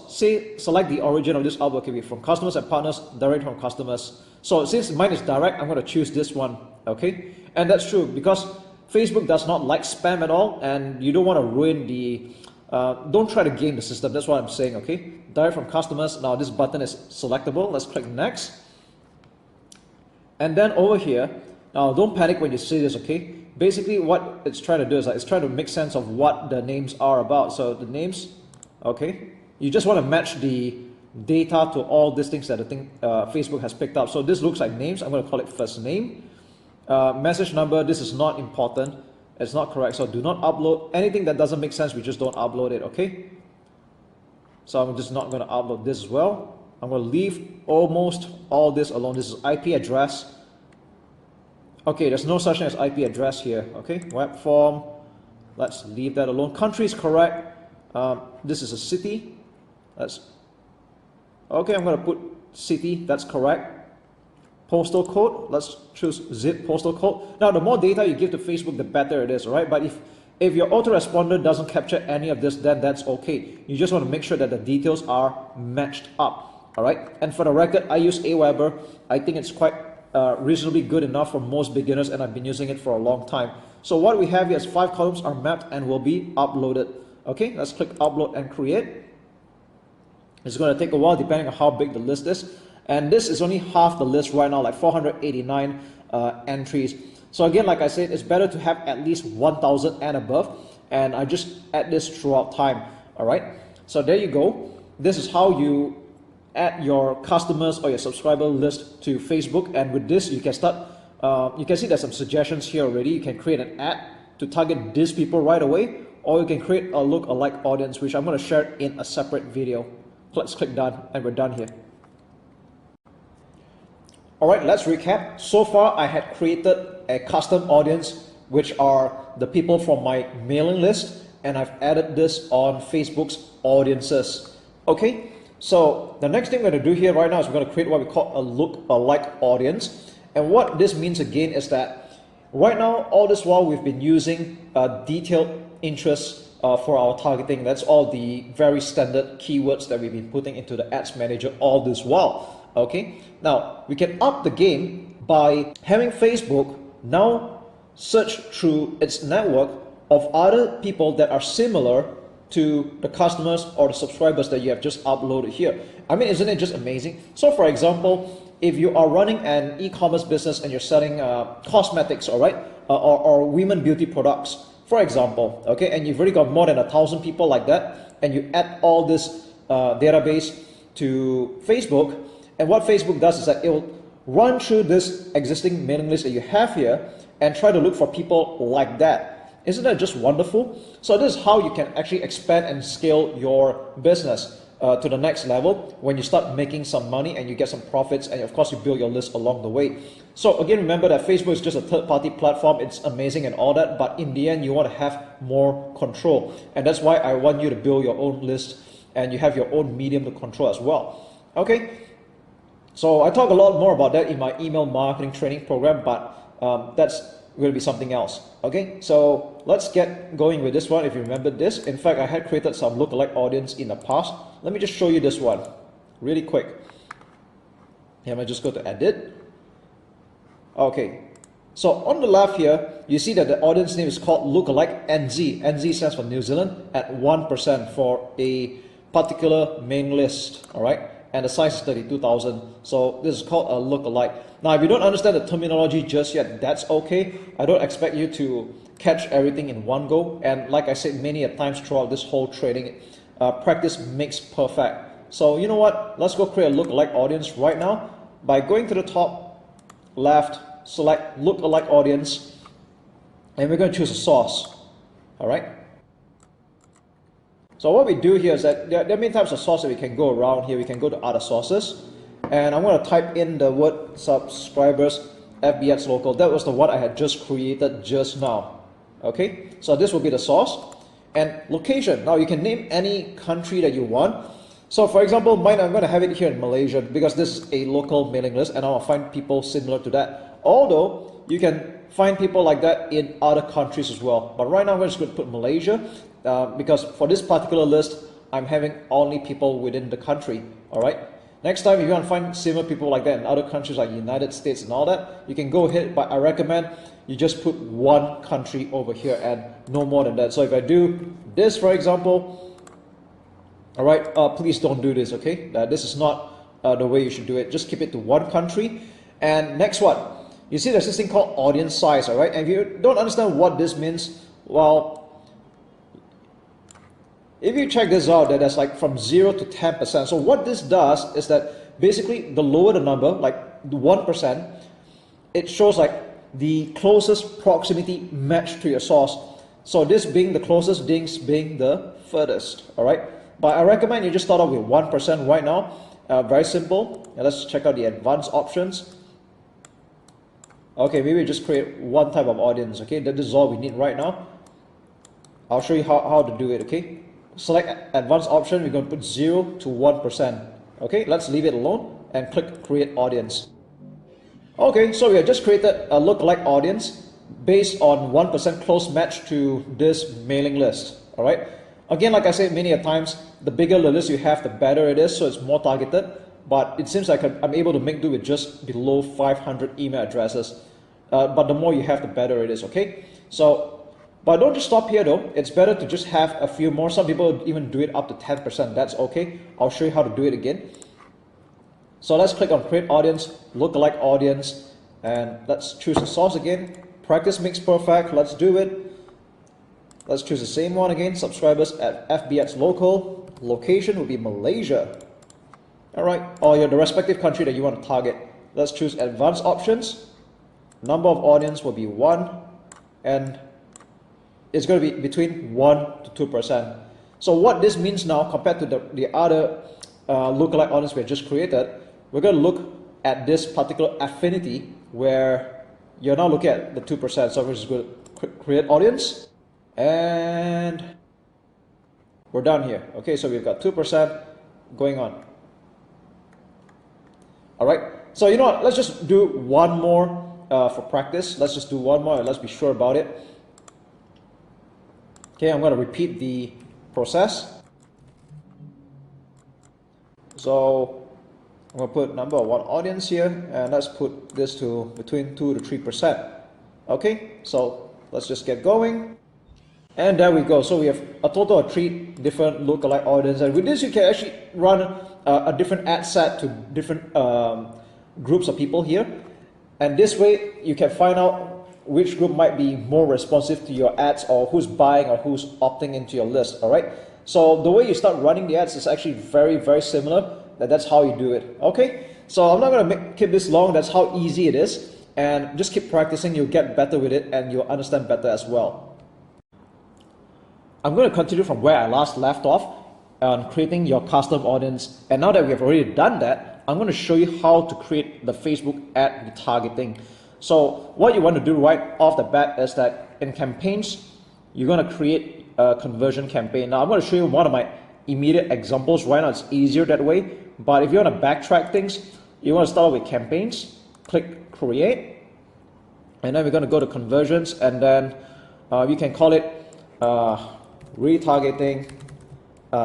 Select the origin of this output can be from customers and partners, direct from customers. So since mine is direct, I'm going to choose this one. Okay, and that's true because Facebook does not like spam at all, and you don't want to ruin the don't try to game the system. That's what I'm saying. Okay, direct from customers. Now this button is selectable. Let's click next, and then over here, now don't panic when you see this. Okay, basically what it's trying to do is it's trying to make sense of what the names are about. So the names, okay, you just want to match the data to all these things that Facebook has picked up. So this looks like names. I'm going to call it first name. Message number, this is not important. It's not correct. So do not upload anything that doesn't make sense. We just don't upload it. Okay, so I'm just not going to upload this as well. I'm going to leave almost all this alone. This is IP address. Okay, there's no such thing as IP address here. Okay, web form, let's leave that alone. Country is correct. This is a city. Okay, I'm going to put city. That's correct. Postal code, let's choose zip postal code. Now, the more data you give to Facebook, the better it is, right? But if your autoresponder doesn't capture any of this, then that's okay. You just want to make sure that the details are matched up, all right? And for the record, I use Aweber. I think it's quite reasonably good enough for most beginners, and I've been using it for a long time. So what we have here is 5 columns are mapped and will be uploaded. Okay, let's click upload and create. It's going to take a while depending on how big the list is. And this is only half the list right now, like 489 entries. So again, like I said, it's better to have at least 1,000 and above. And I just add this throughout time. All right. So there you go. This is how you add your customers or your subscriber list to Facebook. And with this, you can start. You can see there's some suggestions here already. You can create an ad to target these people right away, or you can create a look-alike audience, which I'm going to share in a separate video. Let's click done, and we're done here. All right, let's recap. So far, I had created a custom audience, which are the people from my mailing list, and I've added this on Facebook's audiences. Okay, so the next thing we're going to do here right now is we're going to create what we call a look-alike audience. And what this means again is that right now, all this while we've been using detailed interests for our targeting. That's all the very standard keywords that we've been putting into the ads manager all this while. Okay, now we can up the game by having Facebook now search through its network of other people that are similar to the customers or the subscribers that you have just uploaded here. I mean, isn't it just amazing? So for example, if you are running an e-commerce business and you're selling cosmetics, all right, or women beauty products, for example, okay, and you've already got more than 1,000 people like that, and you add all this database to Facebook, and what Facebook does is that it will run through this existing mailing list that you have here and try to look for people like that. Isn't that just wonderful? So this is how you can actually expand and scale your business to the next level when you start making some money and you get some profits, and of course you build your list along the way. So again, remember that Facebook is just a third-party platform. It's amazing and all that, but in the end you want to have more control, and that's why I want you to build your own list and you have your own medium to control as well. Okay, so I talk a lot more about that in my email marketing training program, but that's going to be something else. Okay, so let's get going with this one. If you remember this, in fact, I had created some lookalike audience in the past. Let me just show you this one really quick. Here, I just go to edit. Okay, so on the left here, you see that the audience name is called lookalike NZ. NZ stands for New Zealand at 1% for a particular main list. All right, and the size is 32,000. So this is called a lookalike. Now, if you don't understand the terminology just yet, that's okay. I don't expect you to catch everything in one go. And like I said many a times throughout this whole training, practice makes perfect. So you know what? Let's go create a lookalike audience right now by going to the top left, select lookalike audience, and we're going to choose a source. All right. So what we do here is that there are many types of sources that we can go around here. We can go to other sources, and I'm going to type in the word subscribers fbads local. That was the one I had just created just now. Okay, so this will be the source. And location, now you can name any country that you want. So for example, mine, I'm going to have it here in Malaysia because this is a local mailing list and I'll find people similar to that. Although you can find people like that in other countries as well. But right now I'm just going to put Malaysia because for this particular list, I'm having only people within the country. All right. Next time, if you want to find similar people like that in other countries like United States and all that, you can go ahead, but I recommend you just put one country over here and no more than that. So if I do this, for example, all right, please don't do this, okay? This is not the way you should do it. Just keep it to one country. And next one, you see there's this thing called audience size, all right? And if you don't understand what this means, well, if you check this out, that that's like from 0 to 10%. So what this does is that basically the lower the number, like 1%, it shows like the closest proximity match to your source. So this being the closest, this being the furthest, all right? But I recommend you just start off with 1% right now. Very simple. Now let's check out the advanced options. Okay, maybe just create one type of audience, okay? This is all we need right now. I'll show you how to do it, okay? Select advanced option, we're going to put 0 to 1%. Okay, let's leave it alone and click create audience. Okay, so we have just created a lookalike audience based on 1% close match to this mailing list. All right. Again, like I said many a times, the bigger the list you have, the better it is, so it's more targeted. But it seems like I'm able to make do with just below 500 email addresses. But the more you have, the better it is. Okay. So, but don't just stop here though. It's better to just have a few more. Some people even do it up to 10%. That's okay. I'll show you how to do it again. So let's click on create audience, lookalike audience, and let's choose the source again. Practice makes perfect. Let's do it. Let's choose the same one again. Subscribers at fbads local. Location will be Malaysia. All right, or the respective country that you want to target. Let's choose advanced options. Number of audience will be 1, and it's going to be between 1 to 2%. So what this means now compared to the other lookalike audience we just created, we're going to look at this particular affinity where you're now looking at the 2%. So we're just going to create audience, and we're done here. Okay, so we've got 2% going on. All right, so you know what, let's just do one more for practice. Let's just do one more and let's be sure about it. Okay, I'm going to repeat the process. So I'm going to put number of 1 audience here, and let's put this to between 2 to 3%. Okay, so let's just get going. And there we go. So we have a total of 3 different lookalike audience, and with this you can actually run a different ad set to different groups of people here, and this way you can find out which group might be more responsive to your ads, or who's buying or who's opting into your list. All right, so the way you start running the ads is actually very similar. That's how you do it. Okay, so I'm not going to keep this long. That's how easy it is, and just keep practicing. You'll get better with it and you'll understand better as well. I'm going to continue from where I last left off on creating your custom audience. And now that we have already done that, I'm going to show you how to create the Facebook ad retargeting. So what you want to do right off the bat is that in campaigns, you're going to create a conversion campaign. Now I'm going to show you one of my immediate examples right now. It's easier that way. But if you want to backtrack things, you want to start with campaigns, click create, and then we're going to go to conversions, and then you can call it retargeting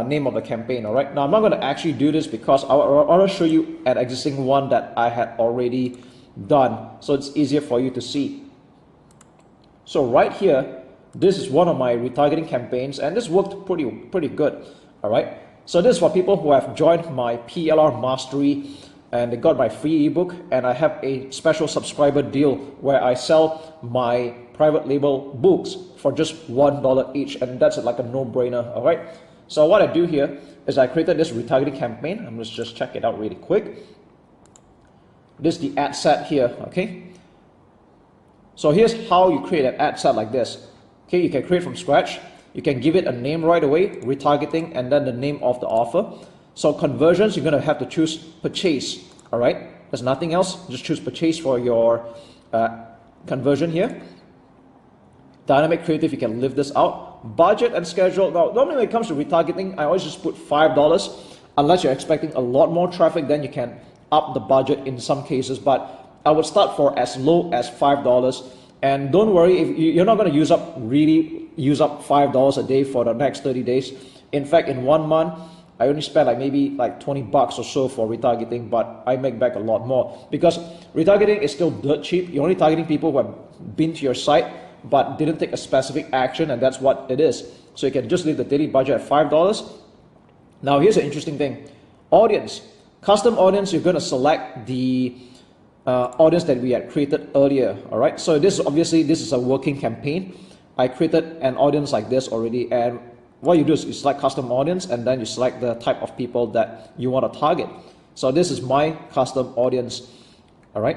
name of the campaign. All right, now I'm not going to actually do this because I want to show you an existing one that I had already done, so it's easier for you to see. So right here, this is one of my retargeting campaigns, and this worked pretty good. All right, so this is for people who have joined my PLR mastery and they got my free ebook, and I have a special subscriber deal where I sell my private label books for just $1 each, and that's like a no-brainer. All right, so what I do here is I created this retargeting campaign. I'm just check it out really quick. This is the ad set here. Okay, so here's how you create an ad set like this. Okay, you can create from scratch. You can give it a name right away, retargeting, and then the name of the offer. So conversions, you're going to have to choose purchase. All right, there's nothing else. Just choose purchase for your conversion here. Dynamic creative, you can live this out. Budget and schedule. Now, normally when it comes to retargeting, I always just put $5. Unless you're expecting a lot more traffic, then you can up the budget in some cases. But I would start for as low as $5. And don't worry, if you're not going to use up $5 a day for the next 30 days. In fact, in 1 month, I only spend maybe $20 or so for retargeting, but I make back a lot more because retargeting is still dirt cheap. You're only targeting people who have been to your site but didn't take a specific action, and that's what it is. So you can just leave the daily budget at $5. Now here's an interesting thing. Audience, custom audience, you're going to select the audience that we had created earlier. All right, so this is a working campaign. I created an audience like this already, and what you do is you select custom audience, and then you select the type of people that you want to target. So this is my custom audience. All right,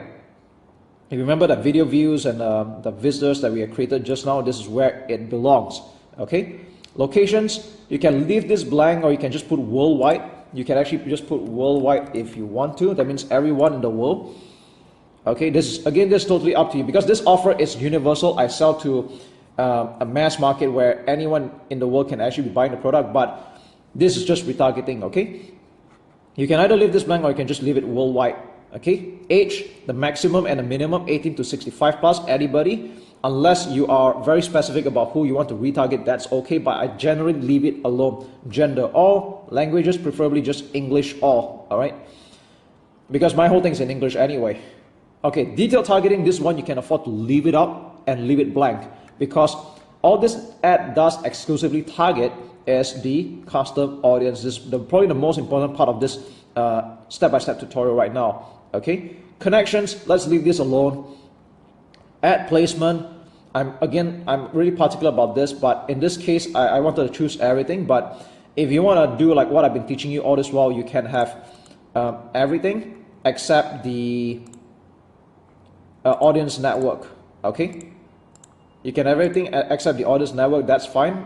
if you remember the video views and the visitors that we had created just now, this is where it belongs. Okay, locations, you can leave this blank or you can just put worldwide. You can actually just put worldwide if you want to. That means everyone in the world. Okay, this is totally up to you because this offer is universal. I sell to a mass market where anyone in the world can actually be buying the product, but this is just retargeting. Okay, you can either leave this blank or you can just leave it worldwide. Okay, age, the maximum and the minimum 18 to 65 plus, anybody, unless you are very specific about who you want to retarget, that's okay, but I generally leave it alone. Gender, all, languages, preferably just English, all right, because my whole thing is in English anyway. Okay, detailed targeting, this one you can afford to leave it up and leave it blank, because all this ad does exclusively target is the custom audience. This is probably the most important part of this step-by-step tutorial right now. Okay, connections, let's leave this alone. Ad placement, I'm really particular about this, but in this case, I wanted to choose everything. But if you want to do like what I've been teaching you all this while, you can have everything except the audience network. Okay, you can have everything except the audience network, that's fine.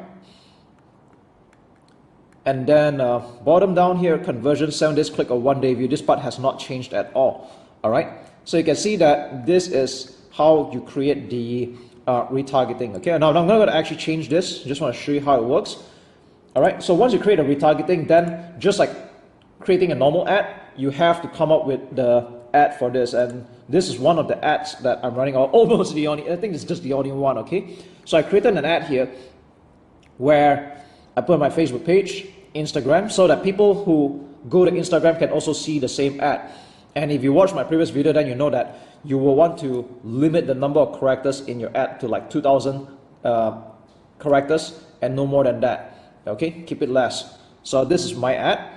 And then bottom down here, conversion, 7 days click or 1 day view. This part has not changed at all. All right, so you can see that this is how you create the retargeting. Okay, now I'm not going to actually change this, just want to show you how it works. All right, so once you create a retargeting, then just like creating a normal ad, you have to come up with the ad for this. And this is one of the ads that I'm running, or almost the only, I think it's just the only one. Okay, so I created an ad here where I put my Facebook page, Instagram, so that people who go to Instagram can also see the same ad. And if you watch my previous video, then you know that you will want to limit the number of characters in your ad to like 2,000 characters and no more than that. Okay, keep it less. So this is my ad.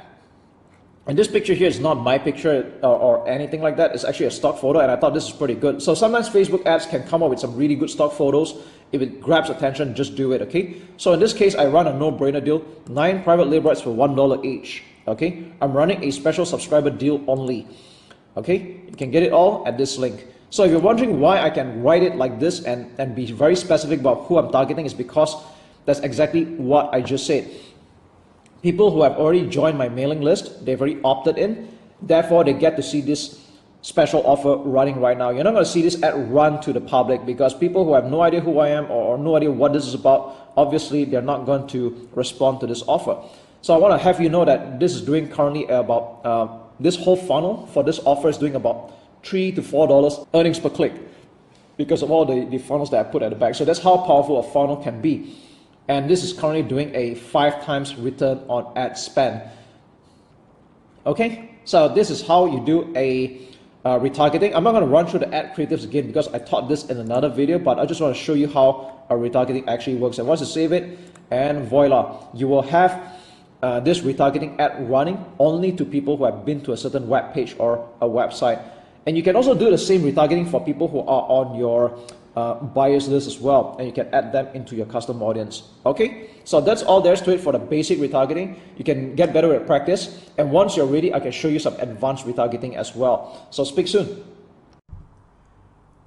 And this picture here is not my picture or anything like that. It's actually a stock photo, and I thought this is pretty good. So sometimes Facebook ads can come up with some really good stock photos. If it grabs attention, just do it, okay? So in this case, I run a no-brainer deal, 9 private label ads for $1 each, okay? I'm running a special subscriber deal only, okay? You can get it all at this link. So if you're wondering why I can write it like this and be very specific about who I'm targeting, is because that's exactly what I just said. People who have already joined my mailing list, they've already opted in, therefore they get to see this special offer running right now. You're not going to see this ad run to the public, because people who have no idea who I am or no idea what this is about, obviously they're not going to respond to this offer. So I want to have you know that this is doing currently about, this whole funnel for this offer is doing about $3 to $4 earnings per click, because of all the funnels that I put at the back. So that's how powerful a funnel can be. And this is currently doing a 5 times return on ad spend. Okay, so this is how you do a retargeting. I'm not going to run through the ad creatives again because I taught this in another video, but I just want to show you how a retargeting actually works. And once you save it, and voila, you will have this retargeting ad running only to people who have been to a certain web page or a website. And you can also do the same retargeting for people who are on your buyers list as well, and you can add them into your custom audience. Okay, so that's all there is to it for the basic retargeting. You can get better at practice, and once you're ready, I can show you some advanced retargeting as well. So speak soon.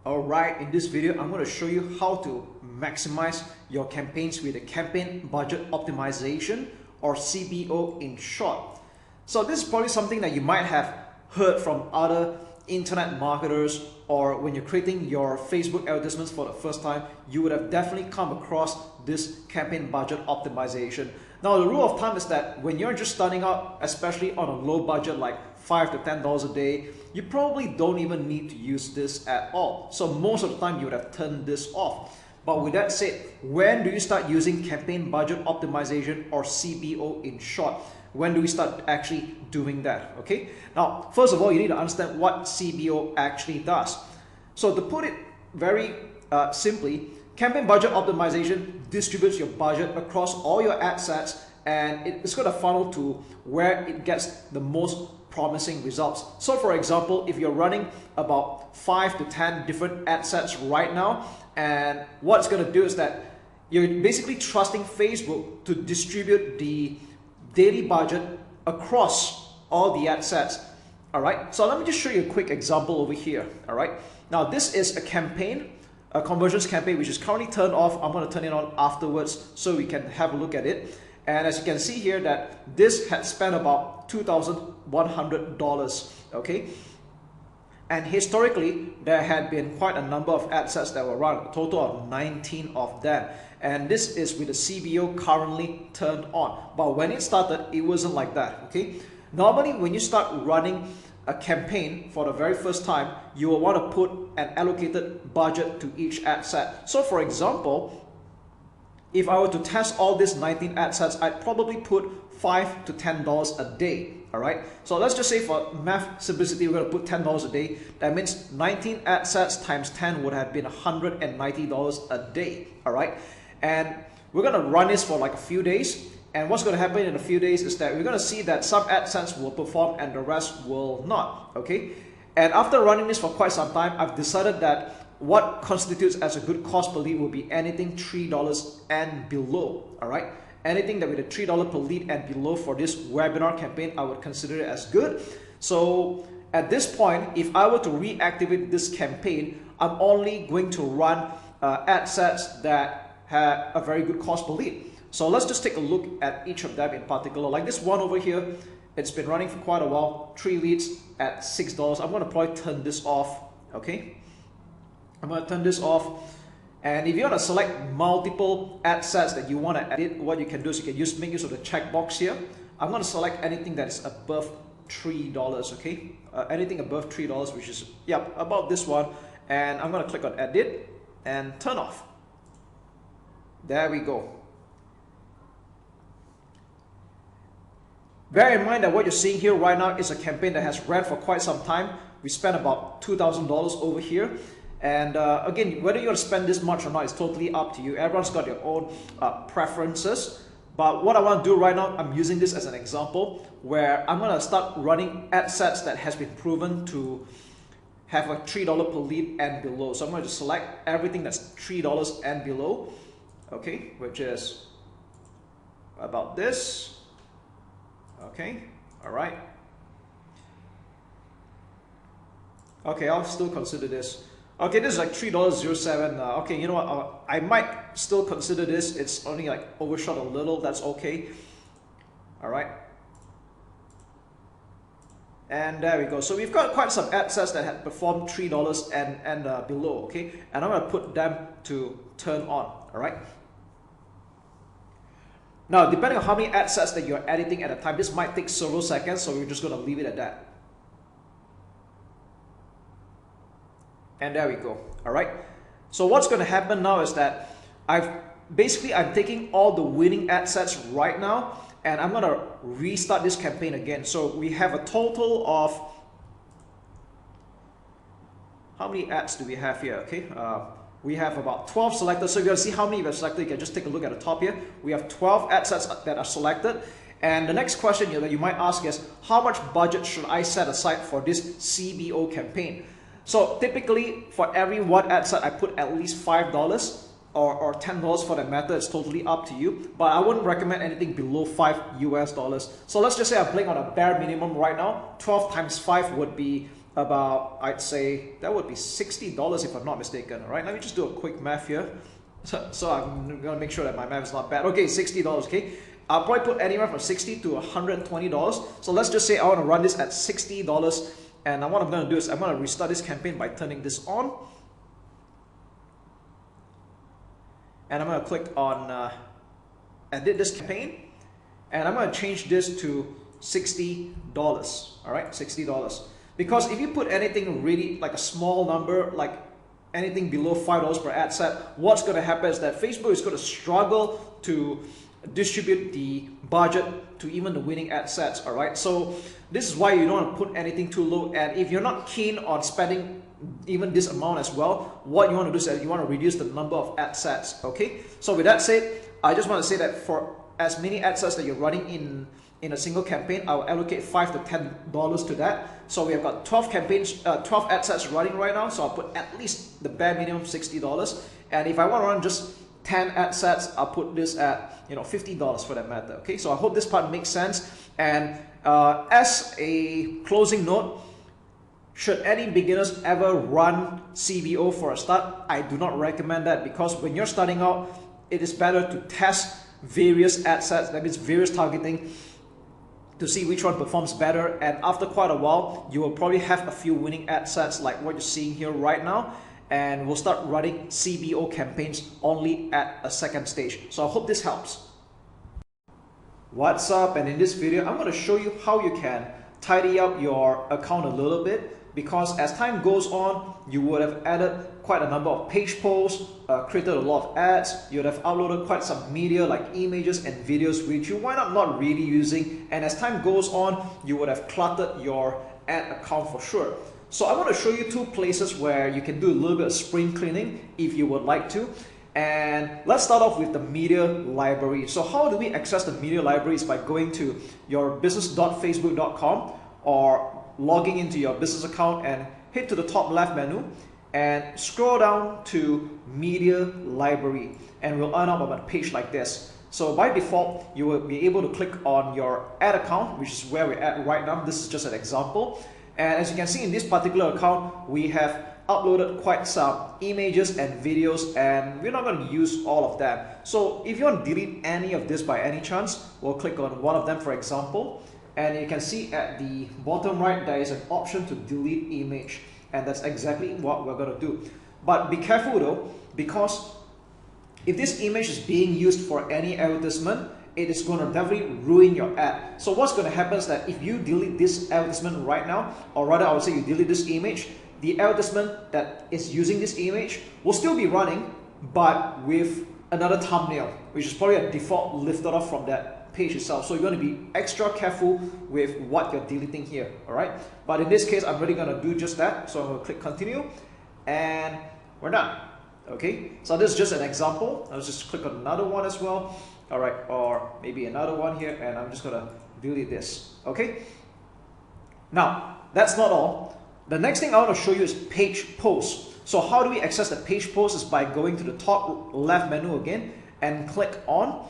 Alright, in this video, I'm going to show you how to maximize your campaigns with a campaign budget optimization, or CBO in short. So this is probably something that you might have heard from other internet marketers, or when you're creating your Facebook advertisements for the first time, you would have definitely come across this campaign budget optimization. Now the rule of thumb is that when you're just starting out, especially on a low budget like $5 to $10 a day, you probably don't even need to use this at all. So most of the time you would have turned this off. But with that said, when do you start using campaign budget optimization, or CBO in short? When do we start actually doing that? Okay, now first of all, you need to understand what CBO actually does. So to put it very simply, campaign budget optimization distributes your budget across all your ad sets, and it's going to funnel to where it gets the most promising results. So for example, if you're running about 5 to 10 different ad sets right now, and what it's going to do is that you're basically trusting Facebook to distribute the daily budget across all the ad sets. All right, so let me just show you a quick example over here. All right, now this is a campaign, a conversions campaign, which is currently turned off. I'm going to turn it on afterwards so we can have a look at it. And as you can see here, that this had spent about $2,100. Okay, and historically there had been quite a number of ad sets that were run, a total of 19 of them. And this is with the CBO currently turned on. But when it started, it wasn't like that, okay? Normally, when you start running a campaign for the very first time, you will want to put an allocated budget to each ad set. So for example, if I were to test all these 19 ad sets, I'd probably put $5 to $10 a day, all right? So let's just say for math simplicity, we're going to put $10 a day. That means 19 ad sets times 10 would have been $190 a day, all right? And we're going to run this for like a few days. And what's going to happen in a few days is that we're going to see that some AdSense will perform and the rest will not, okay? And after running this for quite some time, I've decided that what constitutes as a good cost per lead will be anything $3 and below, all right? Anything that with a $3 per lead and below for this webinar campaign, I would consider it as good. So at this point, if I were to reactivate this campaign, I'm only going to run ad sets that have a very good cost per lead. So let's just take a look at each of them in particular. Like this one over here, it's been running for quite a while, 3 leads at $6. I'm going to probably turn this off, okay? I'm going to turn this off. And if you want to select multiple ad sets that you want to edit, what you can do is you can make use of the checkbox here. I'm going to select anything that is above $3, okay? Anything above $3, which is, yeah, about this one. And I'm going to click on edit and turn off. There we go. Bear in mind that what you're seeing here right now is a campaign that has ran for quite some time. We spent about $2,000 over here. And again, whether you want to spend this much or not is totally up to you. Everyone's got their own preferences. But what I want to do right now, I'm using this as an example where I'm going to start running ad sets that has been proven to have a $3 per lead and below. So I'm going to select everything that's $3 and below, okay, which is about this. Okay, all right. Okay, I'll still consider this. Okay, this is like $3.07. Okay, you know what? I might still consider this. It's only like overshot a little. That's okay. All right. And there we go. So we've got quite some ad sets that had performed $3 and below. Okay, and I'm gonna put them to turn on. All right. Now, depending on how many ad sets that you're editing at a time, this might take several seconds, so we're just going to leave it at that. And there we go. All right. So what's going to happen now is that I'm taking all the winning ad sets right now, and I'm going to restart this campaign again. So we have a total of, how many ads do we have here? Okay. We have about 12 selected. So if you want to see how many we have selected, you can just take a look at the top here. We have 12 ad sets that are selected. And the next question that you might ask is, how much budget should I set aside for this CBO campaign? So typically for every one ad set, I put at least $5 or $10 for that matter. It's totally up to you. But I wouldn't recommend anything below $5 US. So let's just say I'm playing on a bare minimum right now. 12 times 5 would be about, I'd say that would be $60 if I'm not mistaken. All right, let me just do a quick math here. So I'm gonna make sure that my math is not bad. Okay, $60. Okay, I'll probably put anywhere from $60 to $120. So let's just say I want to run this at $60, and what I'm gonna do is I'm gonna restart this campaign by turning this on, and I'm gonna click on edit this campaign, and I'm gonna change this to $60. All right, $60. Because if you put anything really like a small number, like anything below $5 per ad set, what's going to happen is that Facebook is going to struggle to distribute the budget to even the winning ad sets, all right? So this is why you don't want to put anything too low. And if you're not keen on spending even this amount as well, what you want to do is you want to reduce the number of ad sets, okay? So with that said, I just want to say that for as many ad sets that you're running in a single campaign, I'll allocate $5 to $10 to that. So we have got 12 campaigns, 12 ad sets running right now. So I'll put at least the bare minimum $60. And if I want to run just 10 ad sets, I'll put this at $50 for that matter. Okay, so I hope this part makes sense. And as a closing note, should any beginners ever run CBO for a start? I do not recommend that, because when you're starting out, it is better to test various ad sets, that means various targeting, to see which one performs better. And after quite a while, you will probably have a few winning ad sets like what you're seeing here right now, and we'll start running CBO campaigns only at a second stage. So I hope this helps. What's up? And in this video, I'm going to show you how you can tidy up your account a little bit, because as time goes on, you would have added quite a number of page posts, created a lot of ads, you would have uploaded quite some media like images and videos which you wind up not really using, and as time goes on, you would have cluttered your ad account for sure. So I want to show you two places where you can do a little bit of spring cleaning if you would like to. And let's start off with the media library. So how do we access the media library? Is by going to your business.facebook.com or logging into your business account and hit to the top left menu and scroll down to media library, and we'll end up on a page like this. So by default, you will be able to click on your ad account, which is where we're at right now. This is just an example. And as you can see in this particular account, we have uploaded quite some images and videos, and we're not going to use all of them. So if you want to delete any of this by any chance, we'll click on one of them, for example. And you can see at the bottom right, there is an option to delete image. And that's exactly what we're going to do. But be careful though, because if this image is being used for any advertisement, it is going to definitely ruin your ad. So what's going to happen is that if you delete this advertisement right now, or rather I would say you delete this image, the advertisement that is using this image will still be running, but with another thumbnail, which is probably a default lifted off from that page itself. So you're going to be extra careful with what you're deleting here, all right? But in this case, I'm really going to do just that. So I'm going to click continue, and we're done. Okay, so this is just an example. I'll just click on another one as well. All right, or maybe another one here, and I'm just going to delete this. Okay, now that's not all. The next thing I want to show you is page posts. So how do we access the page post? Is by going to the top left menu again and click on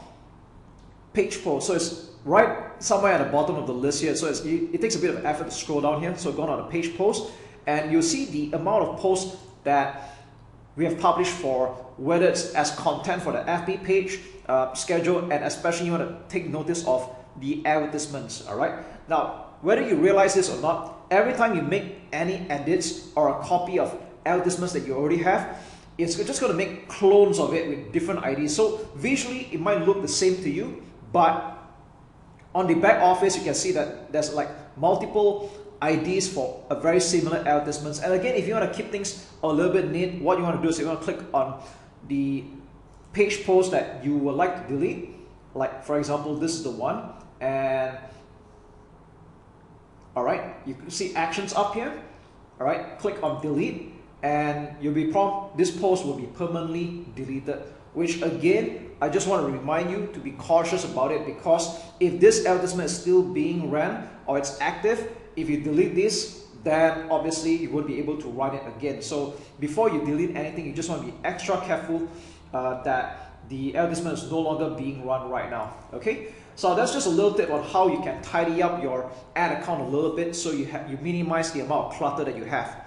page post. So it's right somewhere at the bottom of the list here. So it takes a bit of effort to scroll down here. So go on to page post, and you'll see the amount of posts that we have published for, whether it's as content for the FB page, schedule, and especially you want to take notice of the advertisements. All right. Now, whether you realize this or not, every time you make any edits or a copy of advertisements that you already have, it's just going to make clones of it with different IDs. So visually, it might look the same to you, but on the back office, you can see that there's like multiple IDs for a very similar advertisements. And again, if you want to keep things a little bit neat, what you want to do is you want to click on the page post that you would like to delete. Like for example, this is the one, and all right, you can see actions up here. All right, click on delete, and you'll be prompted, this post will be permanently deleted, which again, I just want to remind you to be cautious about it, because if this advertisement is still being ran or it's active, if you delete this, then obviously you won't be able to run it again. So before you delete anything, you just want to be extra careful that the advertisement is no longer being run right now. Okay, so that's just a little tip on how you can tidy up your ad account a little bit, so you minimize the amount of clutter that you have.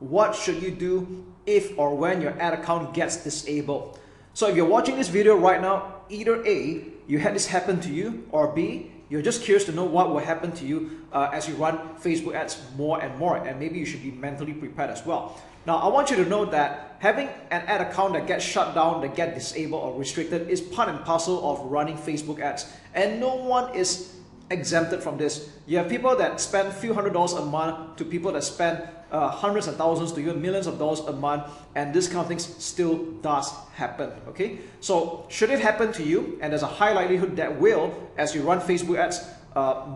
What should you do if or when your ad account gets disabled? So if you're watching this video right now, either A, you had this happen to you, or B, you're just curious to know what will happen to you as you run Facebook ads more and more, and maybe you should be mentally prepared as well. Now, I want you to know that having an ad account that gets shut down, that gets disabled or restricted is part and parcel of running Facebook ads, and no one is exempted from this. You have people that spend a few $100s a month to people that spend hundreds of thousands to even millions of dollars a month, and this kind of things still does happen. Okay, so should it happen to you, and there's a high likelihood that will as you run Facebook ads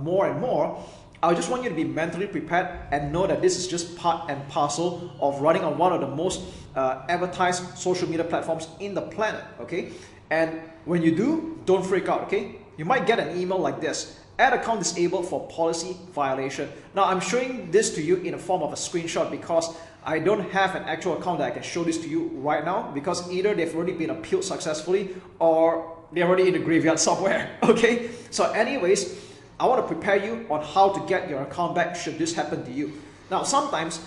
more and more, I just want you to be mentally prepared and know that this is just part and parcel of running on one of the most advertised social media platforms in the planet. Okay, and when you do, don't freak out. Okay, you might get an email like this: ad account disabled for policy violation. Now I'm showing this to you in a form of a screenshot because I don't have an actual account that I can show this to you right now, because either they've already been appealed successfully or they're already in the graveyard somewhere. Okay, so anyways, I want to prepare you on how to get your account back should this happen to you. Now sometimes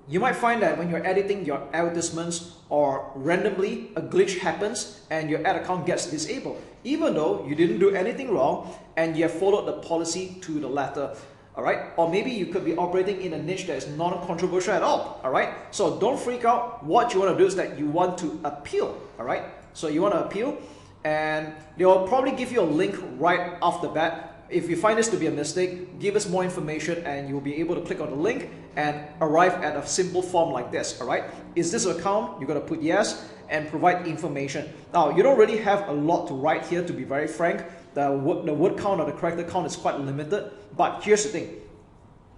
you might find that when you're editing your advertisements or randomly a glitch happens and your ad account gets disabled, even though you didn't do anything wrong and you have followed the policy to the letter. All right, or maybe you could be operating in a niche that is non-controversial at all. All right, so don't freak out. What you want to do is that you want to appeal. All right, so you want to appeal, and they'll probably give you a link right off the bat. If you find this to be a mistake, give us more information and you'll be able to click on the link and arrive at a simple form like this. All right, is this an account? You're going to put yes and provide information. Now, you don't really have a lot to write here, to be very frank. The word count or the character count is quite limited. But here's the thing.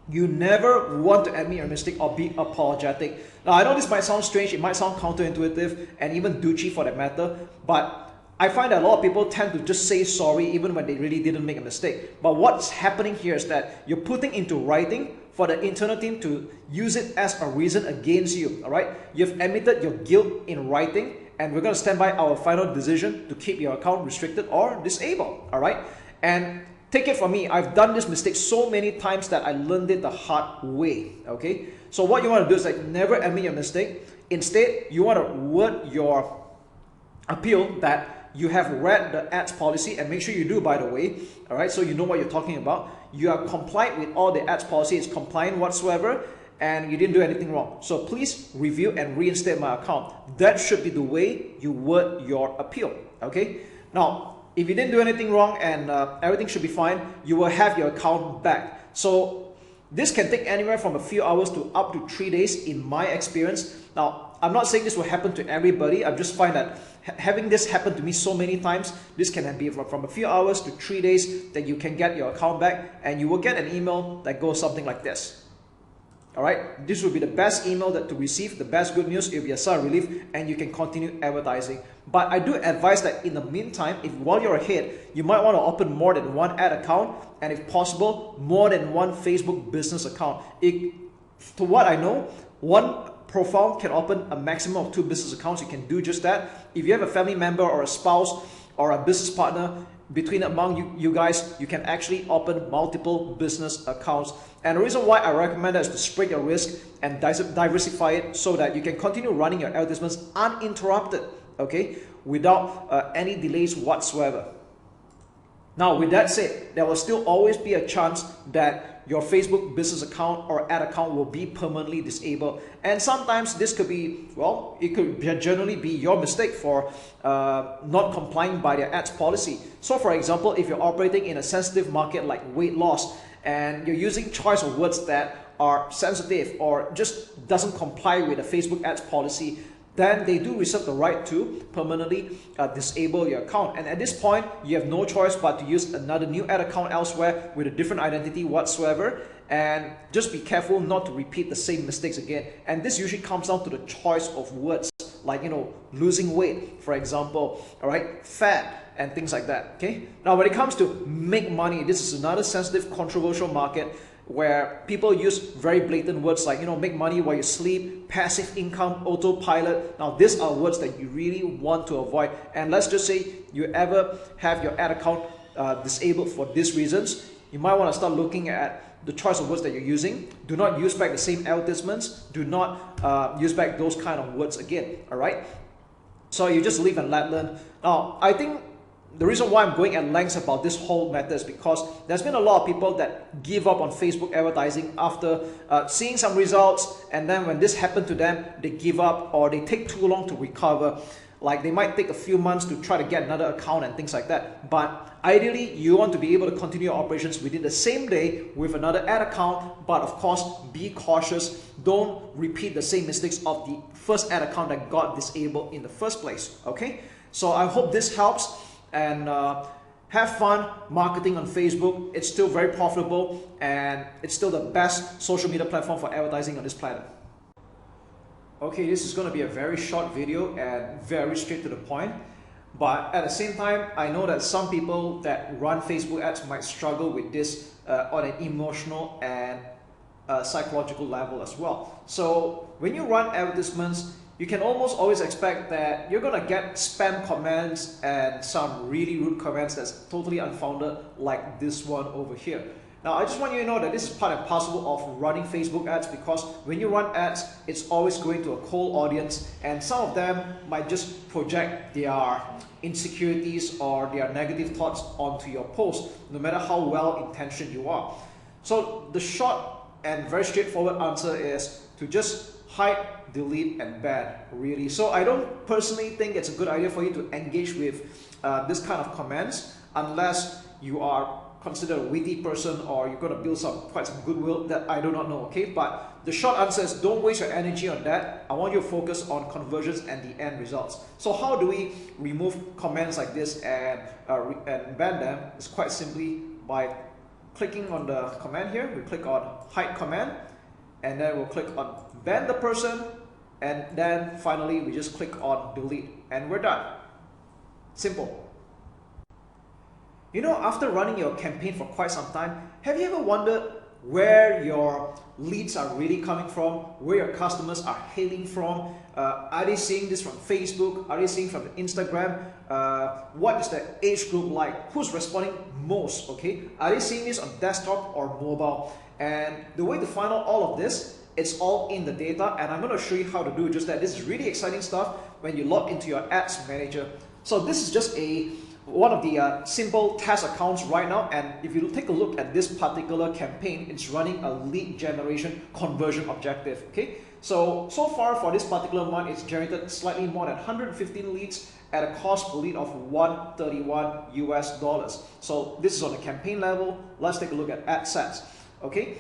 You never want to admit your mistake or be apologetic. Now, I know this might sound strange, it might sound counterintuitive and even douchey for that matter, but I find that a lot of people tend to just say sorry even when they really didn't make a mistake. But what's happening here is that you're putting into writing for the internal team to use it as a reason against you, all right? You've admitted your guilt in writing, and we're going to stand by our final decision to keep your account restricted or disabled, all right? And take it from me, I've done this mistake so many times that I learned it the hard way, okay? So what you want to do is like never admit your mistake. Instead, you want to word your appeal that you have read the ads policy, and make sure you do, by the way, all right? So you know what you're talking about. You are compliant with all the ads policy, it's compliant whatsoever, and you didn't do anything wrong. So please review and reinstate my account. That should be the way you word your appeal, okay? Now, if you didn't do anything wrong and everything should be fine, you will have your account back. So this can take anywhere from a few hours to up to 3 days in my experience. Now, I'm not saying this will happen to everybody. I just find that having this happen to me so many times, this can be from a few hours to 3 days that you can get your account back, and you will get an email that goes something like this. All right, this will be the best email that to receive, the best good news. It will be a sigh of relief, and you can continue advertising. But I do advise that in the meantime, if while you're ahead, you might want to open more than one ad account, and if possible, more than one Facebook business account. To what I know, one profile can open a maximum of 2 business accounts. You can do just that. If you have a family member or a spouse or a business partner, among you guys, you can actually open multiple business accounts. And the reason why I recommend that is to spread your risk and diversify it so that you can continue running your advertisements uninterrupted, okay, without any delays whatsoever. Now, with that said, there will still always be a chance that your Facebook business account or ad account will be permanently disabled. And sometimes this could be, well, it could generally be your mistake for not complying by their ads policy. So for example, if you're operating in a sensitive market like weight loss, and you're using choice of words that are sensitive or just doesn't comply with the Facebook ads policy, then they do reserve the right to permanently disable your account. And at this point, you have no choice but to use another new ad account elsewhere with a different identity whatsoever. And just be careful not to repeat the same mistakes again. And this usually comes down to the choice of words, like, losing weight, for example, all right, fat, and things like that, okay? Now, when it comes to make money, this is another sensitive, controversial market where people use very blatant words like, make money while you sleep, passive income, autopilot. Now, these are words that you really want to avoid. And let's just say you ever have your ad account disabled for these reasons, you might want to start looking at the choice of words that you're using. Do not use back the same advertisements. Do not use back those kind of words again, all right? So you just live and let learn. Now, I think the reason why I'm going at lengths about this whole matter is because there's been a lot of people that give up on Facebook advertising after seeing some results, and then when this happened to them, they give up or they take too long to recover. Like, they might take a few months to try to get another account and things like that. But ideally, you want to be able to continue your operations within the same day with another ad account. But of course, be cautious. Don't repeat the same mistakes of the first ad account that got disabled in the first place. Okay? So I hope this helps. And have fun marketing on Facebook. It's still very profitable, and it's still the best social media platform for advertising on this planet. Okay, this is going to be a very short video and very straight to the point. But at the same time, I know that some people that run Facebook ads might struggle with this on an emotional and psychological level as well. So when you run advertisements, you can almost always expect that you're going to get spam comments and some really rude comments that's totally unfounded, like this one over here. Now, I just want you to know that this is part and parcel of running Facebook ads, because when you run ads, it's always going to a cold audience, and some of them might just project their insecurities or their negative thoughts onto your post, no matter how well intentioned you are. So the short and very straightforward answer is to just hide, delete, and ban, really. So I don't personally think it's a good idea for you to engage with this kind of comments unless you are considered a witty person or you're going to build quite some goodwill. That I do not know, okay? But the short answer is don't waste your energy on that. I want you to focus on conversions and the end results. So how do we remove comments like this and ban them? It's quite simply by clicking on the command here, we click on hide command, and then we'll click on ban the person, and then finally we just click on delete, and we're done. Simple. You know, after running your campaign for quite some time, have you ever wondered where your leads are really coming from, where your customers are hailing from? Are they seeing this from Facebook? Are they seeing from Instagram? What is the age group like? Who's responding most? Okay, are they seeing this on desktop or mobile? And the way to find out all of this, it's all in the data, and I'm going to show you how to do just that. This is really exciting stuff when you log into your ads manager. So this is just one of the simple test accounts right now, and if you take a look at this particular campaign, it's running a lead generation conversion objective. Okay, so far for this particular month, it's generated slightly more than 115 leads at a cost per lead of $131 US. So this is on the campaign level. Let's take a look at ad sets. Okay,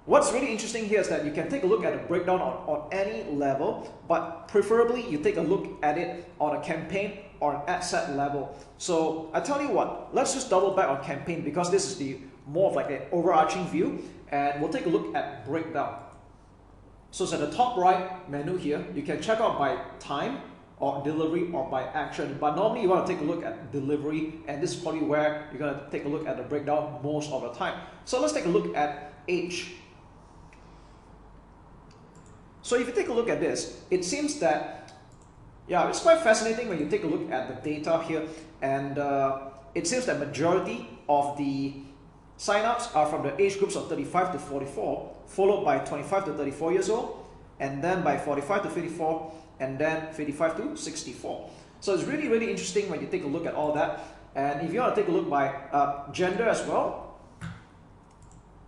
what's really interesting here is that you can take a look at a breakdown on any level, but preferably you take a look at it on a campaign or an ad set level. So I tell you what, let's just double back on campaign because this is the more of like an overarching view, and we'll take a look at breakdown. So it's at the top right menu here. You can check out by time or delivery or by action, but normally you want to take a look at delivery, and this is probably where you're going to take a look at the breakdown most of the time. So let's take a look at age. So if you take a look at this, it seems that, yeah, it's quite fascinating when you take a look at the data here, and it seems that majority of the signups are from the age groups of 35 to 44, followed by 25 to 34 years old, and then by 45 to 54, and then 55 to 64. So it's really, really interesting when you take a look at all that. And if you want to take a look by gender as well,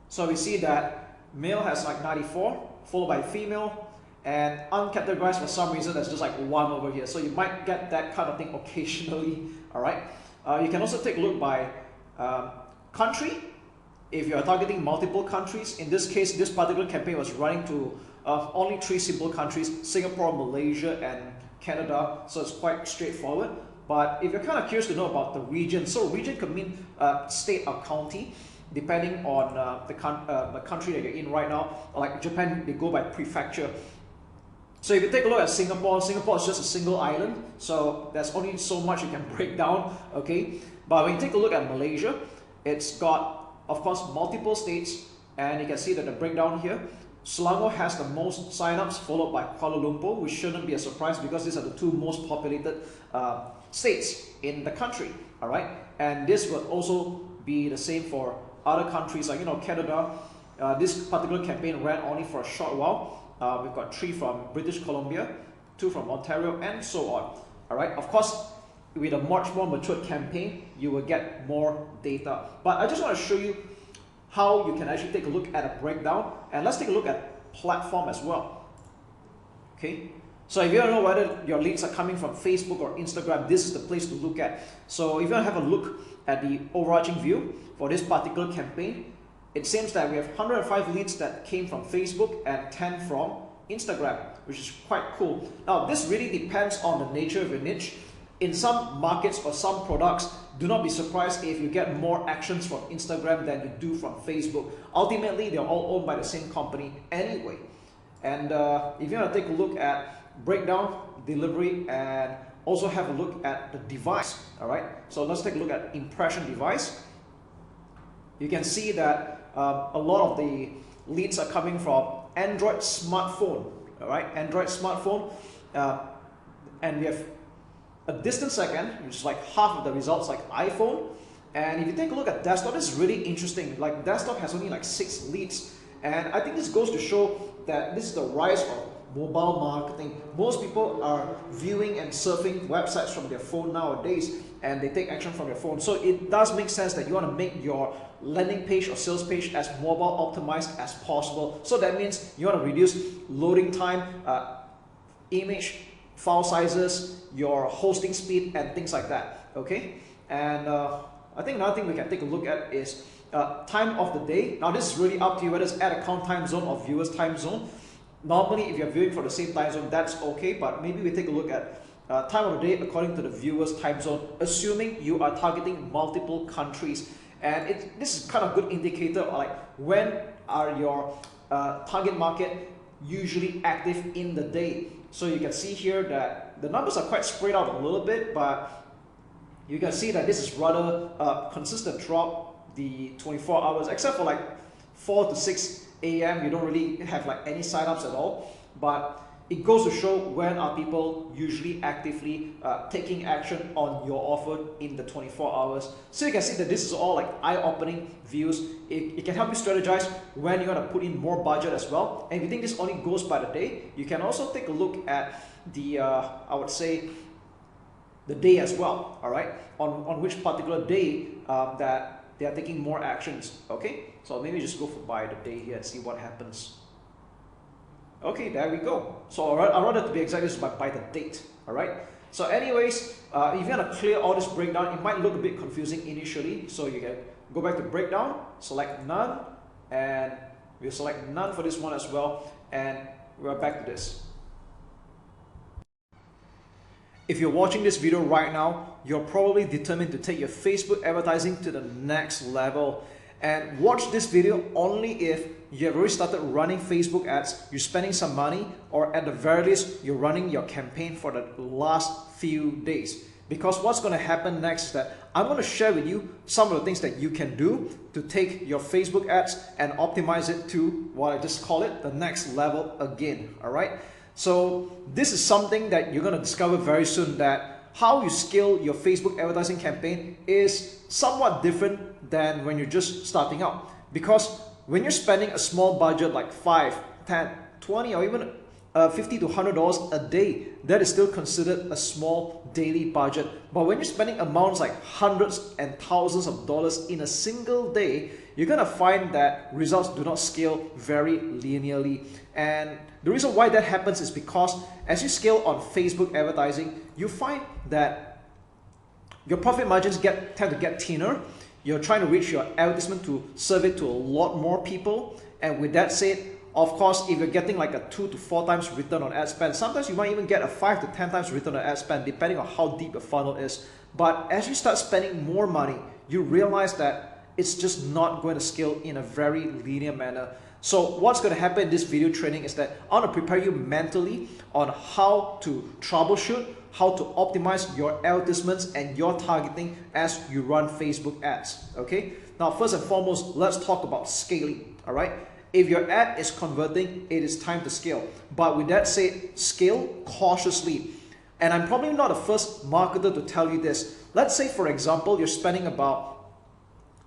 so we see that male has like 94, followed by female, and uncategorized for some reason there's just like one over here. So you might get that kind of thing occasionally. All right. You can also take a look by country if you are targeting multiple countries. In this case, this particular campaign was running to only 3 simple countries: Singapore, Malaysia, and Canada. So it's quite straightforward. But if you're kind of curious to know about the region, so region could mean state or county, depending on the country that you're in right now. Like Japan, they go by prefecture. So if you take a look at Singapore, Singapore is just a single island, so there's only so much you can break down, okay? But when you take a look at Malaysia, it's got, of course, multiple states, and you can see that the breakdown here. Selangor has the most signups, followed by Kuala Lumpur, which shouldn't be a surprise because these are the 2 most populated states in the country, all right? And this would also be the same for other countries like, you know, Canada. This particular campaign ran only for a short while. We've got 3 from British Columbia, 2 from Ontario, and so on. All right. Of course, with a much more matured campaign, you will get more data. But I just want to show you how you can actually take a look at a breakdown, and let's take a look at platform as well. Okay. So if you don't know whether your leads are coming from Facebook or Instagram, this is the place to look at. So if you want to have a look at the overarching view for this particular campaign, it seems that we have 105 leads that came from Facebook and 10 from Instagram, which is quite cool. Now, this really depends on the nature of your niche. In some markets or some products, do not be surprised if you get more actions from Instagram than you do from Facebook. Ultimately, they're all owned by the same company anyway. And if you want to take a look at breakdown, delivery, and also have a look at the device, all right? So let's take a look at impression device. You can see that a lot of the leads are coming from Android smartphone, all right? Android smartphone, and we have a distant second, which is like half of the results like iPhone. And if you take a look at desktop, this is really interesting. Like desktop has only like 6 leads, and I think this goes to show that this is the rise of mobile marketing. Most people are viewing and surfing websites from their phone nowadays, and they take action from your phone. So it does make sense that you want to make your landing page or sales page as mobile optimized as possible. So that means you want to reduce loading time, image file sizes, your hosting speed, and things like that. Okay, and I think another thing we can take a look at is time of the day. Now this is really up to you whether it's ad account time zone or viewers time zone. Normally, if you're viewing for the same time zone, that's okay, but maybe we take a look at time of the day according to the viewer's time zone, assuming you are targeting multiple countries. And this is kind of good indicator of like when are your target market usually active in the day. So you can see here that the numbers are quite spread out a little bit, but you can see that this is rather consistent throughout the 24 hours, except for like 4 to 6 a.m. you don't really have like any signups at all. But it goes to show when are people usually actively taking action on your offer in the 24 hours. So you can see that this is all like eye-opening views. It can help you strategize when you're going to put in more budget as well. And if you think this only goes by the day, you can also take a look at the, I would say, the day as well, all right? On which particular day that they are taking more actions, okay? So maybe just go for by the day here and see what happens. Okay, there we go. So I'd rather to be exact, this is by the date, all right? So anyways, if you're gonna clear all this breakdown, it might look a bit confusing initially. So you can go back to breakdown, select none, and we'll select none for this one as well. And we're back to this. If you're watching this video right now, you're probably determined to take your Facebook advertising to the next level. And watch this video only if you have already started running Facebook ads, you're spending some money, or at the very least, you're running your campaign for the last few days. Because what's going to happen next is that I'm going to share with you some of the things that you can do to take your Facebook ads and optimize it to what I just call it, the next level again, all right? So this is something that you're going to discover very soon, that how you scale your Facebook advertising campaign is somewhat different than when you're just starting out. Because when you're spending a small budget like 5, 10, 20, or even $50 to $100 a day, that is still considered a small daily budget. But when you're spending amounts like hundreds and thousands of dollars in a single day, you're gonna find that results do not scale very linearly. And the reason why that happens is because as you scale on Facebook advertising, you find that your profit margins tend to get thinner. You're trying to reach your advertisement to serve it to a lot more people. And with that said, of course, if you're getting like a 2 to 4 times return on ad spend, sometimes you might even get a 5 to 10 times return on ad spend, depending on how deep a funnel is. But as you start spending more money, you realize that it's just not going to scale in a very linear manner. So what's going to happen in this video training is that I want to prepare you mentally on how to troubleshoot, how to optimize your advertisements and your targeting as you run Facebook ads, okay? Now, first and foremost, let's talk about scaling, all right? If your ad is converting, it is time to scale. But with that said, scale cautiously. And I'm probably not the first marketer to tell you this. Let's say, for example, you're spending about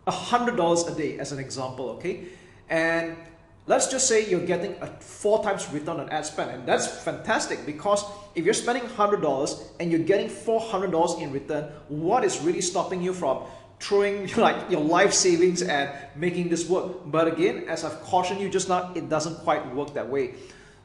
$100 a day as an example, okay? And let's just say you're getting a 4 times return on ad spend. And that's fantastic, because if you're spending $100 and you're getting $400 in return, what is really stopping you from throwing like your life savings and making this work? But again, as I've cautioned you just now, it doesn't quite work that way.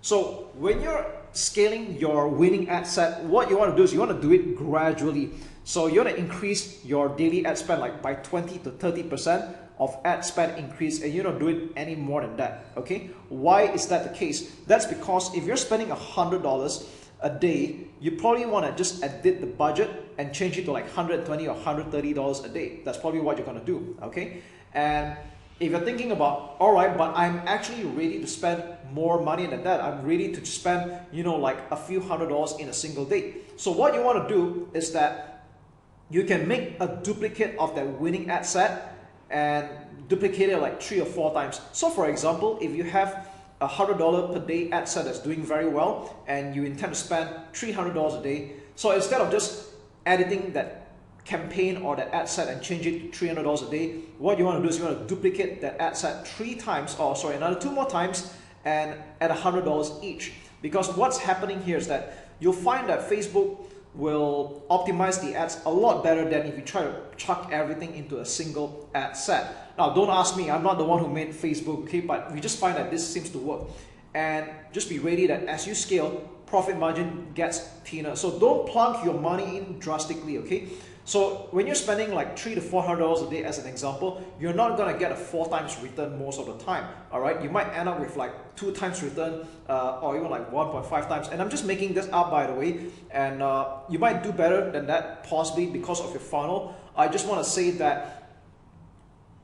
So when you're scaling your winning ad set, what you want to do is you want to do it gradually. So you want to increase your daily ad spend like by 20 to 30% of ad spend increase, and you don't do it any more than that, okay? Why is that the case? That's because if you're spending $100 a day, you probably want to just edit the budget and change it to like $120 or $130 a day. That's probably what you're going to do, okay? And if you're thinking about, all right, but I'm actually ready to spend more money than that, I'm ready to spend, you know, like a few $100s in a single day. So what you want to do is that you can make a duplicate of that winning ad set and duplicate it like 3 or 4 times. So for example, if you have a $100 per day ad set that's doing very well and you intend to spend $300 a day, so instead of just editing that campaign or that ad set and change it to $300 a day, what you want to do is you want to duplicate that ad set 3 times, or sorry, another 2 more times, and at $100 each. Because what's happening here is that you'll find that Facebook will optimize the ads a lot better than if you try to chuck everything into a single ad set. Now, don't ask me, I'm not the one who made Facebook, okay, but we just find that this seems to work. And just be ready that as you scale, profit margin gets thinner. So don't plunk your money in drastically, okay? So when you're spending like $300 to $400 a day as an example, you're not gonna get a 4 times return most of the time, all right? You might end up with like 2 times return or even like 1.5 times. And I'm just making this up, by the way. And you might do better than that possibly because of your funnel. I just wanna say that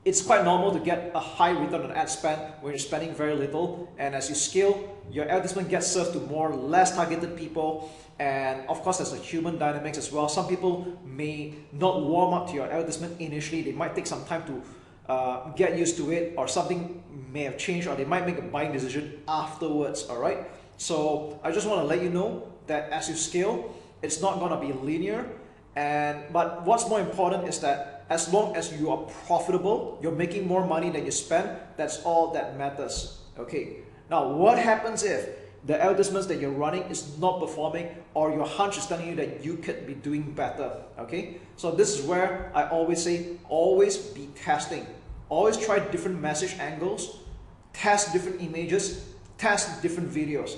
it's quite normal to get a high return on ad spend when you're spending very little, and as you scale, your advertisement gets served to more less targeted people. And of course, there's a human dynamics as well. Some people may not warm up to your advertisement initially. They might take some time to get used to it, or something may have changed, or they might make a buying decision afterwards. All right, so I just want to let you know that as you scale, it's not going to be linear. But what's more important is that as long as you are profitable, you're making more money than you spend, that's all that matters. Okay, now what happens if the advertisements that you're running is not performing, or your hunch is telling you that you could be doing better? Okay, so this is where I always say, always be testing. Always try different message angles, test different images, test different videos.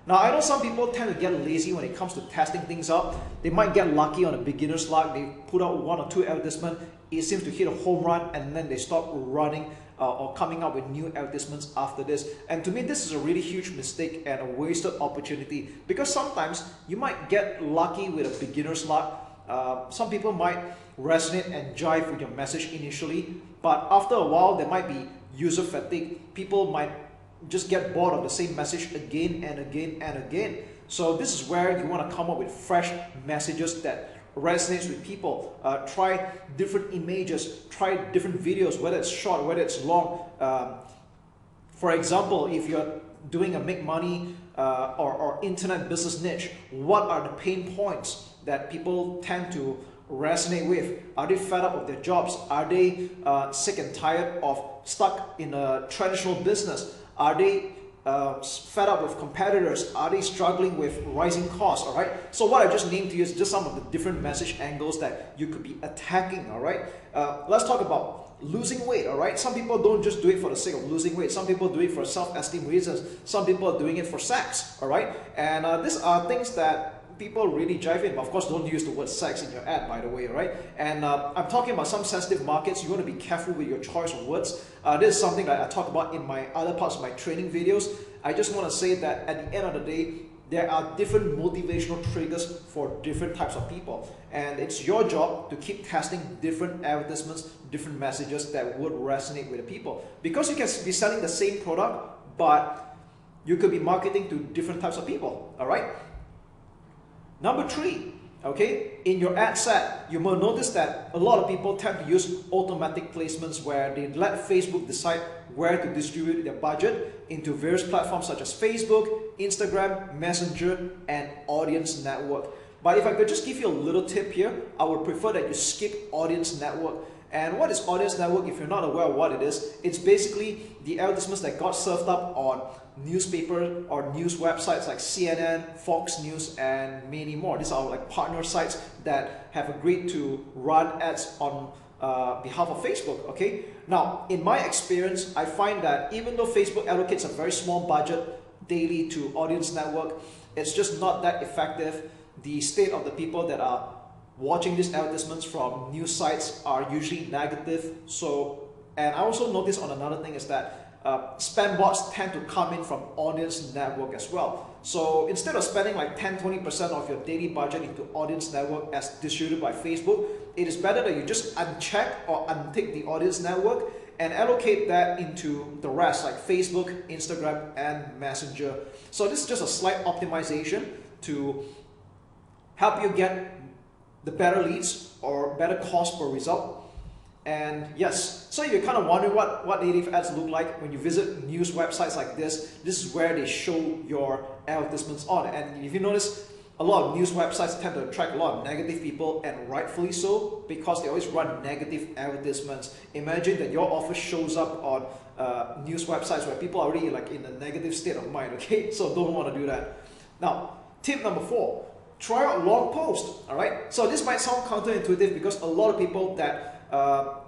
Now, I know some people tend to get lazy when it comes to testing things out. They might get lucky on a beginner's luck. They put out 1 or 2 advertisements, it seems to hit a home run, and then they stop running or coming up with new advertisements after this. And to me, this is a really huge mistake and a wasted opportunity, because sometimes you might get lucky with a beginner's luck. Some people might resonate and jive with your message initially, but after a while there might be user fatigue. People might just get bored of the same message again and again and again. So this is where you want to come up with fresh messages that resonates with people. Try different images, try different videos, whether it's short, whether it's long. For example, if you're doing a make money or internet business niche, what are the pain points that people tend to resonate with? Are they fed up with their jobs? Are they sick and tired of stuck in a traditional business? Are they fed up with competitors? Are they struggling with rising costs? All right. So what I just named to you is just some of the different message angles that you could be attacking. All right. Let's talk about losing weight. All right. Some people don't just do it for the sake of losing weight. Some people do it for self-esteem reasons. Some people are doing it for sex. All right. And these are things that people really jive in. But of course, don't use the word sex in your ad, by the way, right? And I'm talking about some sensitive markets. You want to be careful with your choice of words. This is something that I talk about in my other parts of my training videos. I just want to say that at the end of the day, there are different motivational triggers for different types of people. And it's your job to keep testing different advertisements, different messages that would resonate with the people. Because you can be selling the same product, but you could be marketing to different types of people, all right? Number 3, okay, in your ad set, you will notice that a lot of people tend to use automatic placements where they let Facebook decide where to distribute their budget into various platforms such as Facebook, Instagram, Messenger, and Audience Network. But if I could just give you a little tip here, I would prefer that you skip Audience Network. And what is Audience Network? If you're not aware of what it is, it's basically the advertisements that got served up on newspaper or news websites like CNN, Fox News, and many more. These are like partner sites that have agreed to run ads on behalf of Facebook. Okay. Now, in my experience, I find that even though Facebook allocates a very small budget daily to Audience Network, it's just not that effective. The state of the people that are watching these advertisements from news sites are usually negative. So, and I also noticed on another thing is that spam bots tend to come in from Audience Network as well. So instead of spending like 10-20% of your daily budget into Audience Network as distributed by Facebook, it is better that you just uncheck or untick the Audience Network and allocate that into the rest like Facebook, Instagram, and Messenger. So this is just a slight optimization to help you get the better leads or better cost per result. And yes, so you're kind of wondering what native ads look like when you visit news websites like this. This is where they show your advertisements on. And if you notice, a lot of news websites tend to attract a lot of negative people, and rightfully so, because they always run negative advertisements. Imagine that your offer shows up on news websites where people are already like in a negative state of mind, okay? So don't want to do that. Now, tip number 4, try out long posts, all right? So this might sound counterintuitive because a lot of people that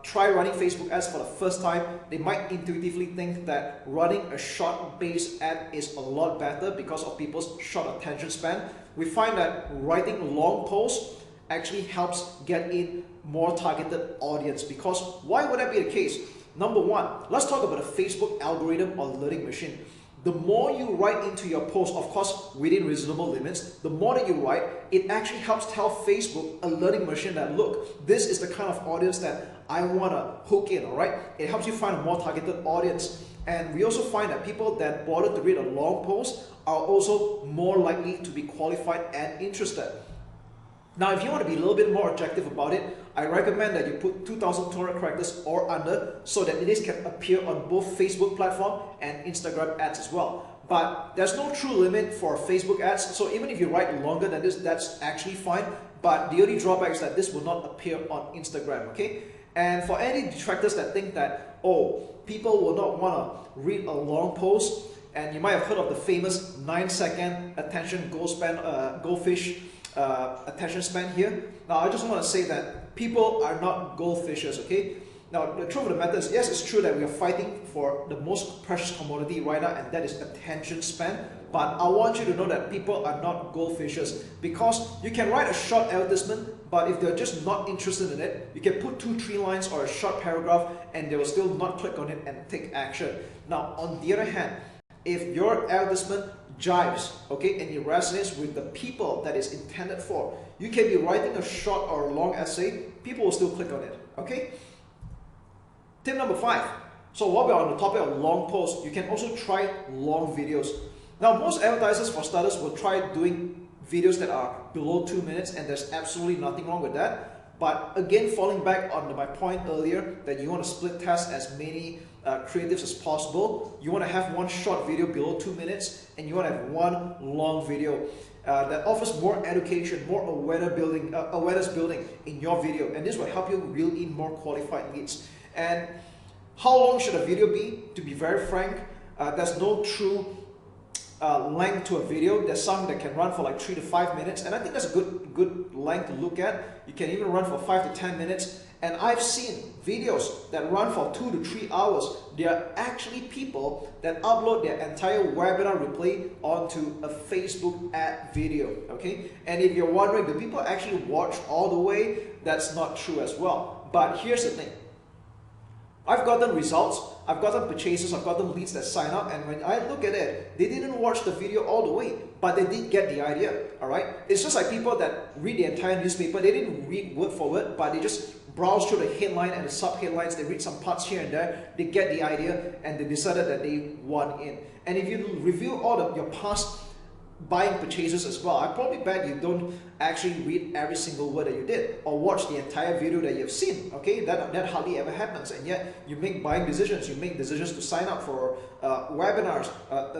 try running Facebook ads for the first time, they might intuitively think that running a short-based ad is a lot better because of people's short attention span. We find that writing long posts actually helps get in more targeted audience. Because why would that be the case? Number 1, let's talk about the Facebook algorithm or learning machine. the more you write into your post, of course within reasonable limits, the more that you write, it actually helps tell Facebook, a learning machine, that look, this is the kind of audience that I want to hook in, all right? It helps you find a more targeted audience. And we also find that people that bother to read a long post are also more likely to be qualified and interested. Now, if you want to be a little bit more objective about it, I recommend that you put 2,200 characters or under so that this can appear on both Facebook platform and Instagram ads as well. But there's no true limit for Facebook ads, so even if you write longer than this, that's actually fine. But the only drawback is that this will not appear on Instagram, okay? And for any detractors that think that, oh, people will not want to read a long post, and you might have heard of the famous 9-second attention goldfish attention span here. Now, I just want to say that people are not goldfishes, okay? Now, the truth of the matter is, yes, it's true that we are fighting for the most precious commodity right now, and that is attention span. But I want you to know that people are not goldfishes, because you can write a short advertisement, but if they're just not interested in it, you can put 2-3 lines or a short paragraph, and they will still not click on it and take action. Now, on the other hand, if your advertisement jives, okay, and it resonates with the people that it's intended for, you can be writing a short or a long essay, people will still click on it, okay? Tip number 5. So while we're on the topic of long posts, you can also try long videos. Now, most advertisers, for starters, will try doing videos that are below 2 minutes, and there's absolutely nothing wrong with that. But again, falling back on my point earlier that you want to split test as many creatives as possible, you want to have one short video below 2 minutes, and you want to have one long video that offers more education, more awareness building in your video, and this will help you reel in more qualified leads. And how long should a video be? To be very frank, there's no true length to a video. There's some that can run for like 3 to 5 minutes, and I think that's a good length to look at. You can even run for 5 to 10 minutes, and I've seen videos that run for 2 to 3 hours. There are actually people that upload their entire webinar replay onto a Facebook ad video, okay? And if you're wondering, do people actually watch all the way? That's not true as well. But here's the thing. I've gotten results, I've gotten purchases, I've gotten leads that sign up, and when I look at it, they didn't watch the video all the way, but they did get the idea, alright? It's just like people that read the entire newspaper, they didn't read word for word, but they just browse through the headline and the sub-headlines, they read some parts here and there, they get the idea, and they decided that they want in. And if you review all your past buying purchases as well, I probably bet you don't actually read every single word that you did or watch the entire video that you've seen, okay? That hardly ever happens, and yet you make buying decisions, you make decisions to sign up for webinars,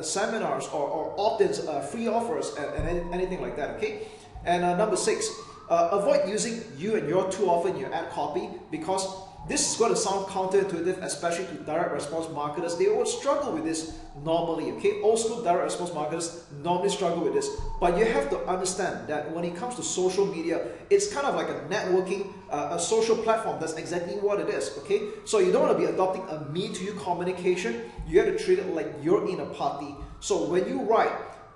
seminars, or opt-ins, free offers, and anything like that, okay? And number 6, avoid using you and your too often in your ad copy, because this is going to sound counterintuitive, especially to direct response marketers. They will struggle with this normally, okay? Old school direct response marketers normally struggle with this. But you have to understand that when it comes to social media, it's kind of like a networking, a social platform. That's exactly what it is, okay? So you don't want to be adopting a me-to-you communication. You have to treat it like you're in a party. So when you write,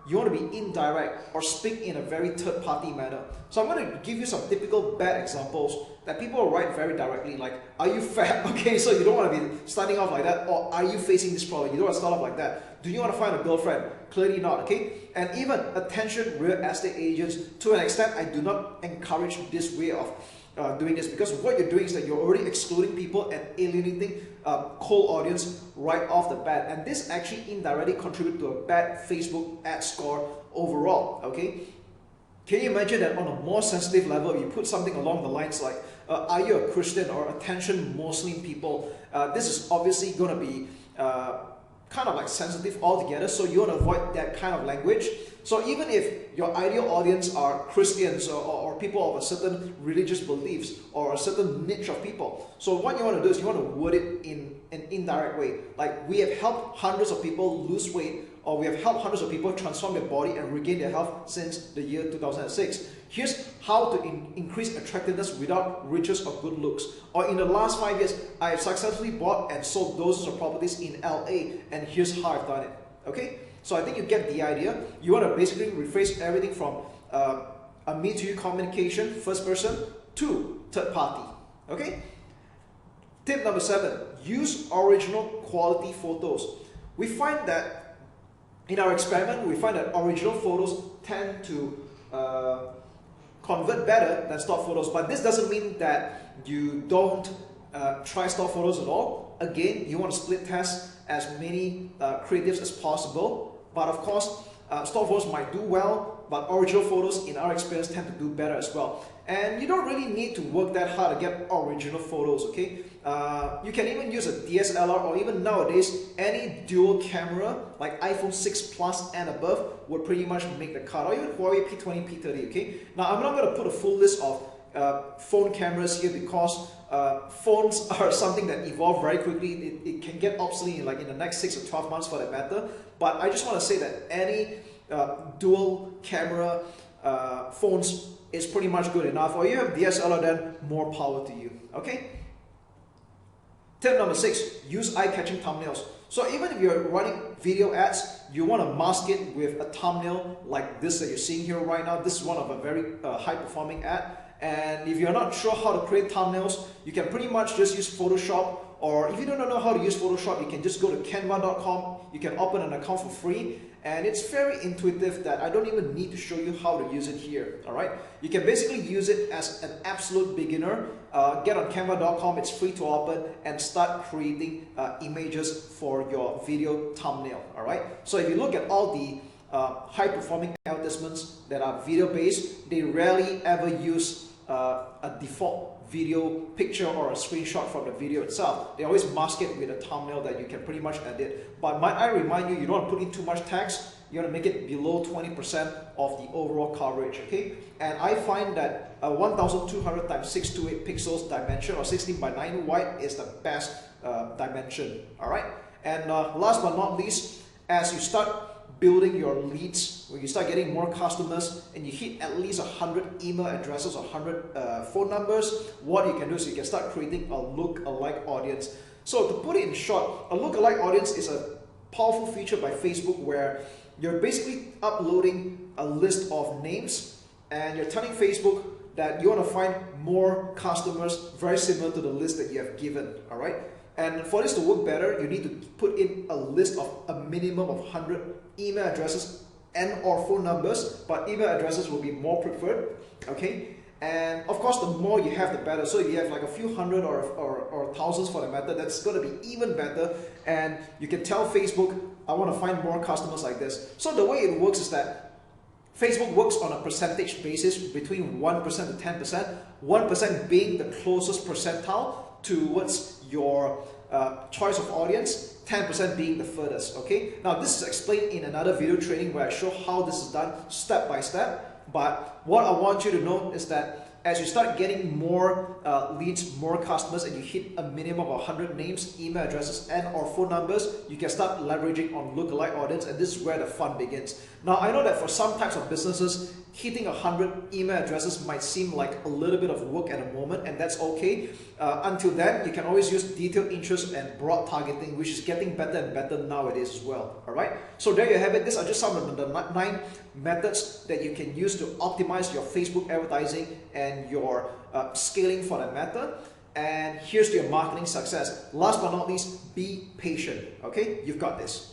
you want to be indirect or speak in a very third-party manner. So I'm going to give you some typical bad examples that people write very directly, like, are you fat? Okay, so you don't want to be starting off like that. Or are you facing this problem? You don't want to start off like that. Do you want to find a girlfriend? Clearly not, okay? And even attention real estate agents, to an extent, I do not encourage this way of doing this, because what you're doing is that you're already excluding people and alienating cold audience right off the bat, and this actually indirectly contributes to a bad Facebook ad score overall, okay? Can you imagine that on a more sensitive level, you put something along the lines like, are you a Christian, or attention Muslim people? This is obviously going to be kind of like sensitive altogether, so you want to avoid that kind of language. So even if your ideal audience are Christians or people of a certain religious beliefs or a certain niche of people, so what you want to do is you want to word it in an indirect way. Like, we have helped hundreds of people lose weight, or we have helped hundreds of people transform their body and regain their health since the year 2006. Here's how to increase attractiveness without riches or good looks. Or in the last 5 years, I have successfully bought and sold dozens of properties in LA, and here's how I've done it. Okay? So I think you get the idea. You want to basically rephrase everything from a me-to-you communication, first person, to third party. Okay? Tip number 7, use original quality photos. We find that in our experiment, we find that original photos tend to convert better than stock photos, but this doesn't mean that you don't try stock photos at all. Again, you want to split test as many creatives as possible, but of course, stock photos might do well, but original photos in our experience tend to do better as well. And you don't really need to work that hard to get original photos, okay? You can even use a DSLR, or even nowadays, any dual camera like iPhone 6 Plus and above would pretty much make the cut, or even Huawei P20, P30, okay? Now, I'm not going to put a full list of phone cameras here because phones are something that evolve very quickly. It can get obsolete in the next 6 or 12 months for that matter. But I just want to say that any dual camera phones is pretty much good enough. Or you have DSLR, then more power to you. Okay. Tip number 6: use eye-catching thumbnails. So even if you're running video ads, you want to mask it with a thumbnail like this that you're seeing here right now. This is one of a very high-performing ad. And if you're not sure how to create thumbnails, you can pretty much just use Photoshop. Or if you don't know how to use Photoshop, you can just go to canva.com. You can open an account for free, and it's very intuitive that I don't even need to show you how to use it here. All right, you can basically use it as an absolute beginner. Get on canva.com, it's free to open, and start creating images for your video thumbnail. All right, so if you look at all the high-performing advertisements that are video-based, they rarely ever use a default video picture or a screenshot from the video itself. They always mask it with a thumbnail that you can pretty much edit. But might I remind you, you don't want to put in too much text. You want to make it below 20% of the overall coverage, okay? And I find that 1200 x 628 pixels dimension, or 16 by 9 wide, is the best dimension, all right? And last but not least, as you start building your leads, when you start getting more customers and you hit at least 100 email addresses or 100 phone numbers, what you can do is you can start creating a look-alike audience. So to put it in short, a look-alike audience is a powerful feature by Facebook where you're basically uploading a list of names and you're telling Facebook that you want to find more customers very similar to the list that you have given, all right? And for this to work better, you need to put in a list of a minimum of 100 email addresses and or phone numbers, but email addresses will be more preferred, okay? And of course, the more you have, the better. So if you have like a few hundred or thousands for the matter, that's going to be even better. And you can tell Facebook, I want to find more customers like this. So the way it works is that Facebook works on a percentage basis between 1% to 10%, 1% being the closest percentile towards your choice of audience, 10% being the furthest, okay? Now this is explained in another video training where I show how this is done step by step, but what I want you to know is that as you start getting more leads, more customers, and you hit a minimum of 100 names, email addresses, and or phone numbers, you can start leveraging on lookalike audience, and this is where the fun begins. Now, I know that for some types of businesses, hitting 100 email addresses might seem like a little bit of work at the moment, and that's okay. Until then, you can always use detailed interest and broad targeting, which is getting better and better nowadays as well. All right. So there you have it. These are just some of the 9 methods that you can use to optimize your Facebook advertising and your scaling for that matter. And here's to your marketing success. Last but not least, be patient. Okay, you've got this.